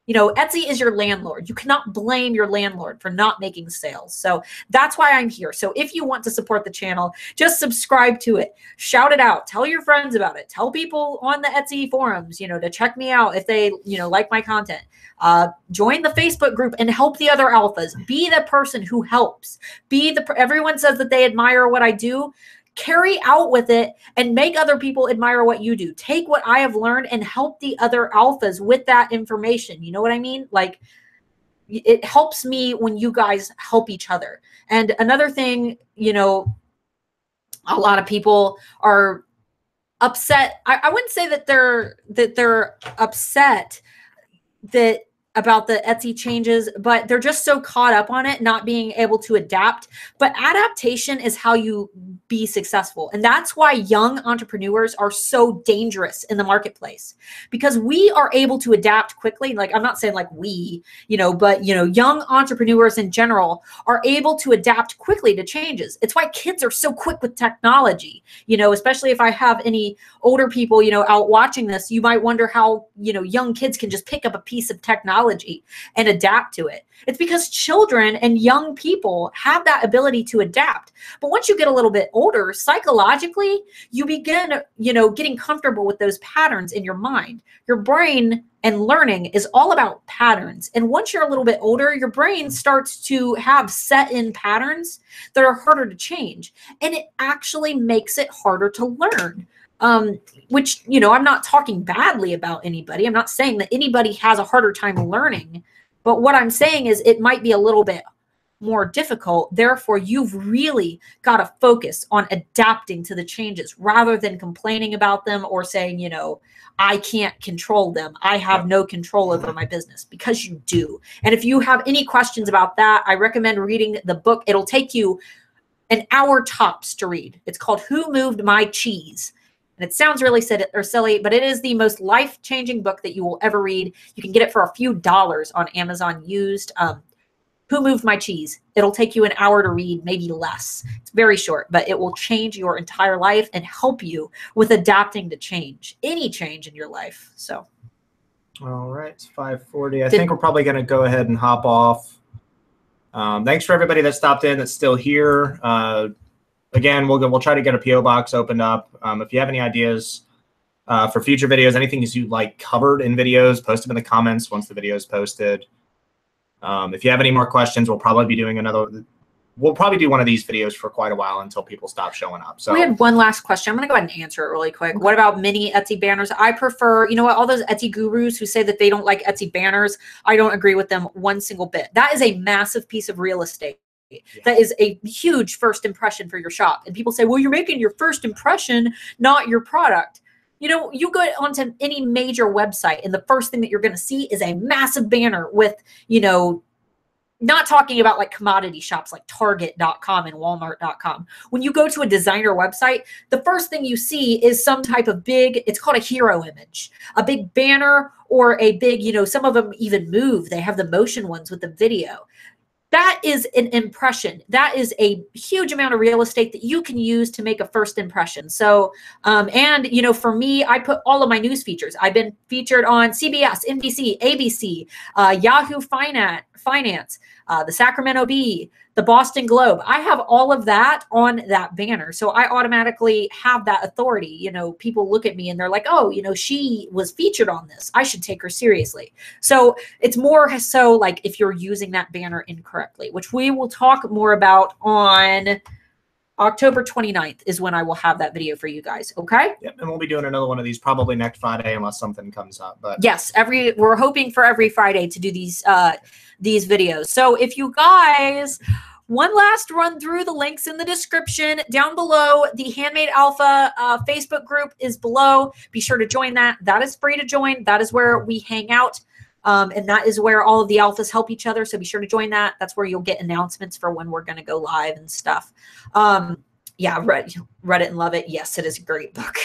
Etsy is your landlord. You cannot blame your landlord for not making sales. So that's why I'm here. So if you want to support the channel, just subscribe to it. Shout it out. Tell your friends about it. Tell people on the Etsy forums, to check me out if they, like my content. Join the Facebook group and help the other alphas. Be the person who helps. Everyone says that they admire what I do. Carry out with it and make other people admire what you do. Take what I have learned and help the other alphas with that information. You know what I mean? It helps me when you guys help each other. And another thing, a lot of people are upset. I wouldn't say that they're upset that about the Etsy changes, but they're just so caught up on it, not being able to adapt. But adaptation is how you be successful. And that's why young entrepreneurs are so dangerous in the marketplace, because we are able to adapt quickly. Like, I'm not saying like we, but, young entrepreneurs in general are able to adapt quickly to changes. It's why kids are so quick with technology, especially if I have any older people, out watching this, you might wonder how, young kids can just pick up a piece of technology and adapt to it. It's because children and young people have that ability to adapt. But once you get a little bit older, psychologically, you begin, getting comfortable with those patterns in your mind. Your brain and learning is all about patterns. And once you're a little bit older, your brain starts to have set in patterns that are harder to change. And it actually makes it harder to learn. Which, I'm not talking badly about anybody. I'm not saying that anybody has a harder time learning, but what I'm saying is it might be a little bit more difficult. Therefore, you've really got to focus on adapting to the changes rather than complaining about them or saying, I can't control them. I have no control over my business, because you do. And if you have any questions about that, I recommend reading the book. It'll take you an hour tops to read. It's called Who Moved My Cheese? And it sounds really silly, but it is the most life-changing book that you will ever read. You can get it for a few dollars on Amazon used. Who Moved My Cheese? It'll take you an hour to read, maybe less. It's very short, but it will change your entire life and help you with adapting to change, any change in your life. So, all right, it's 5:40. I think we're probably going to go ahead and hop off. Thanks for everybody that stopped in that's still here. Again, we'll try to get a PO box opened up. If you have any ideas for future videos, anything you'd like covered in videos, post them in the comments once the video is posted. If you have any more questions, we'll probably be doing we'll probably do one of these videos for quite a while until people stop showing up. So we had one last question. I'm going to go ahead and answer it really quick. What about mini Etsy banners? I prefer, all those Etsy gurus who say that they don't like Etsy banners, I don't agree with them one single bit. That is a massive piece of real estate. Yeah. That is a huge first impression for your shop. And people say, well, you're making your first impression, not your product. You go onto any major website and the first thing that you're going to see is a massive banner with, not talking about like commodity shops like Target.com and Walmart.com. When you go to a designer website, the first thing you see is some type of big, it's called a hero image, a big banner or a big, some of them even move. They have the motion ones with the video. That is an impression. That is a huge amount of real estate that you can use to make a first impression. So, and, for me, I put all of my news features. I've been featured on CBS, NBC, ABC, Yahoo Finance, the Sacramento Bee, the Boston Globe. I have all of that on that banner. So I automatically have that authority. People look at me and they're like, oh, she was featured on this. I should take her seriously. So it's more so like if you're using that banner incorrectly, which we will talk more about on October 29th is when I will have that video for you guys. Okay. Yep. And we'll be doing another one of these probably next Friday unless something comes up. But yes, we're hoping for every Friday to do these videos. So if you guys, one last run through the links in the description down below. The Handmade Alpha Facebook group is below. Be sure to join that. That is free to join. That is where we hang out. And that is where all of the alphas help each other. So be sure to join that. That's where you'll get announcements for when we're going to go live and stuff. Yeah, read it and love it. Yes, it is a great book.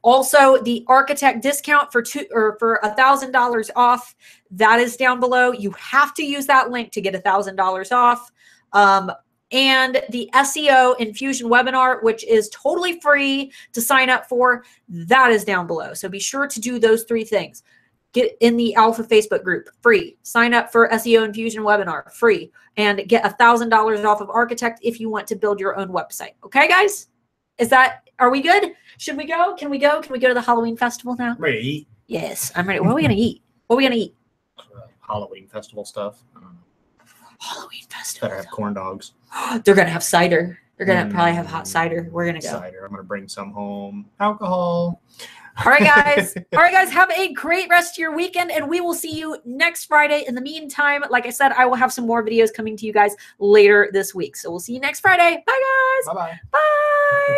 Also, the architect discount for $1,000 off, that is down below. You have to use that link to get $1,000 off. And the SEO infusion webinar, which is totally free to sign up for, that is down below. So be sure to do those three things. Get in the Alpha Facebook group, free. Sign up for SEO Infusion webinar, free. And get $1,000 off of Architect if you want to build your own website. Okay, guys? Are we good? Should we go? Can we go? Can we go to the Halloween festival now? Ready to eat? Yes, I'm ready. What are we going to eat? What are we going to eat? Halloween festival stuff. I don't know. Halloween festival. Better have corn dogs. They're going to have cider. They're going to probably have hot cider. We're going to go. Cider. I'm going to bring some home. Alcohol. All right, guys. All right, guys. Have a great rest of your weekend, and we will see you next Friday. In the meantime, like I said, I will have some more videos coming to you guys later this week. So we'll see you next Friday. Bye, guys. Bye-bye. Bye.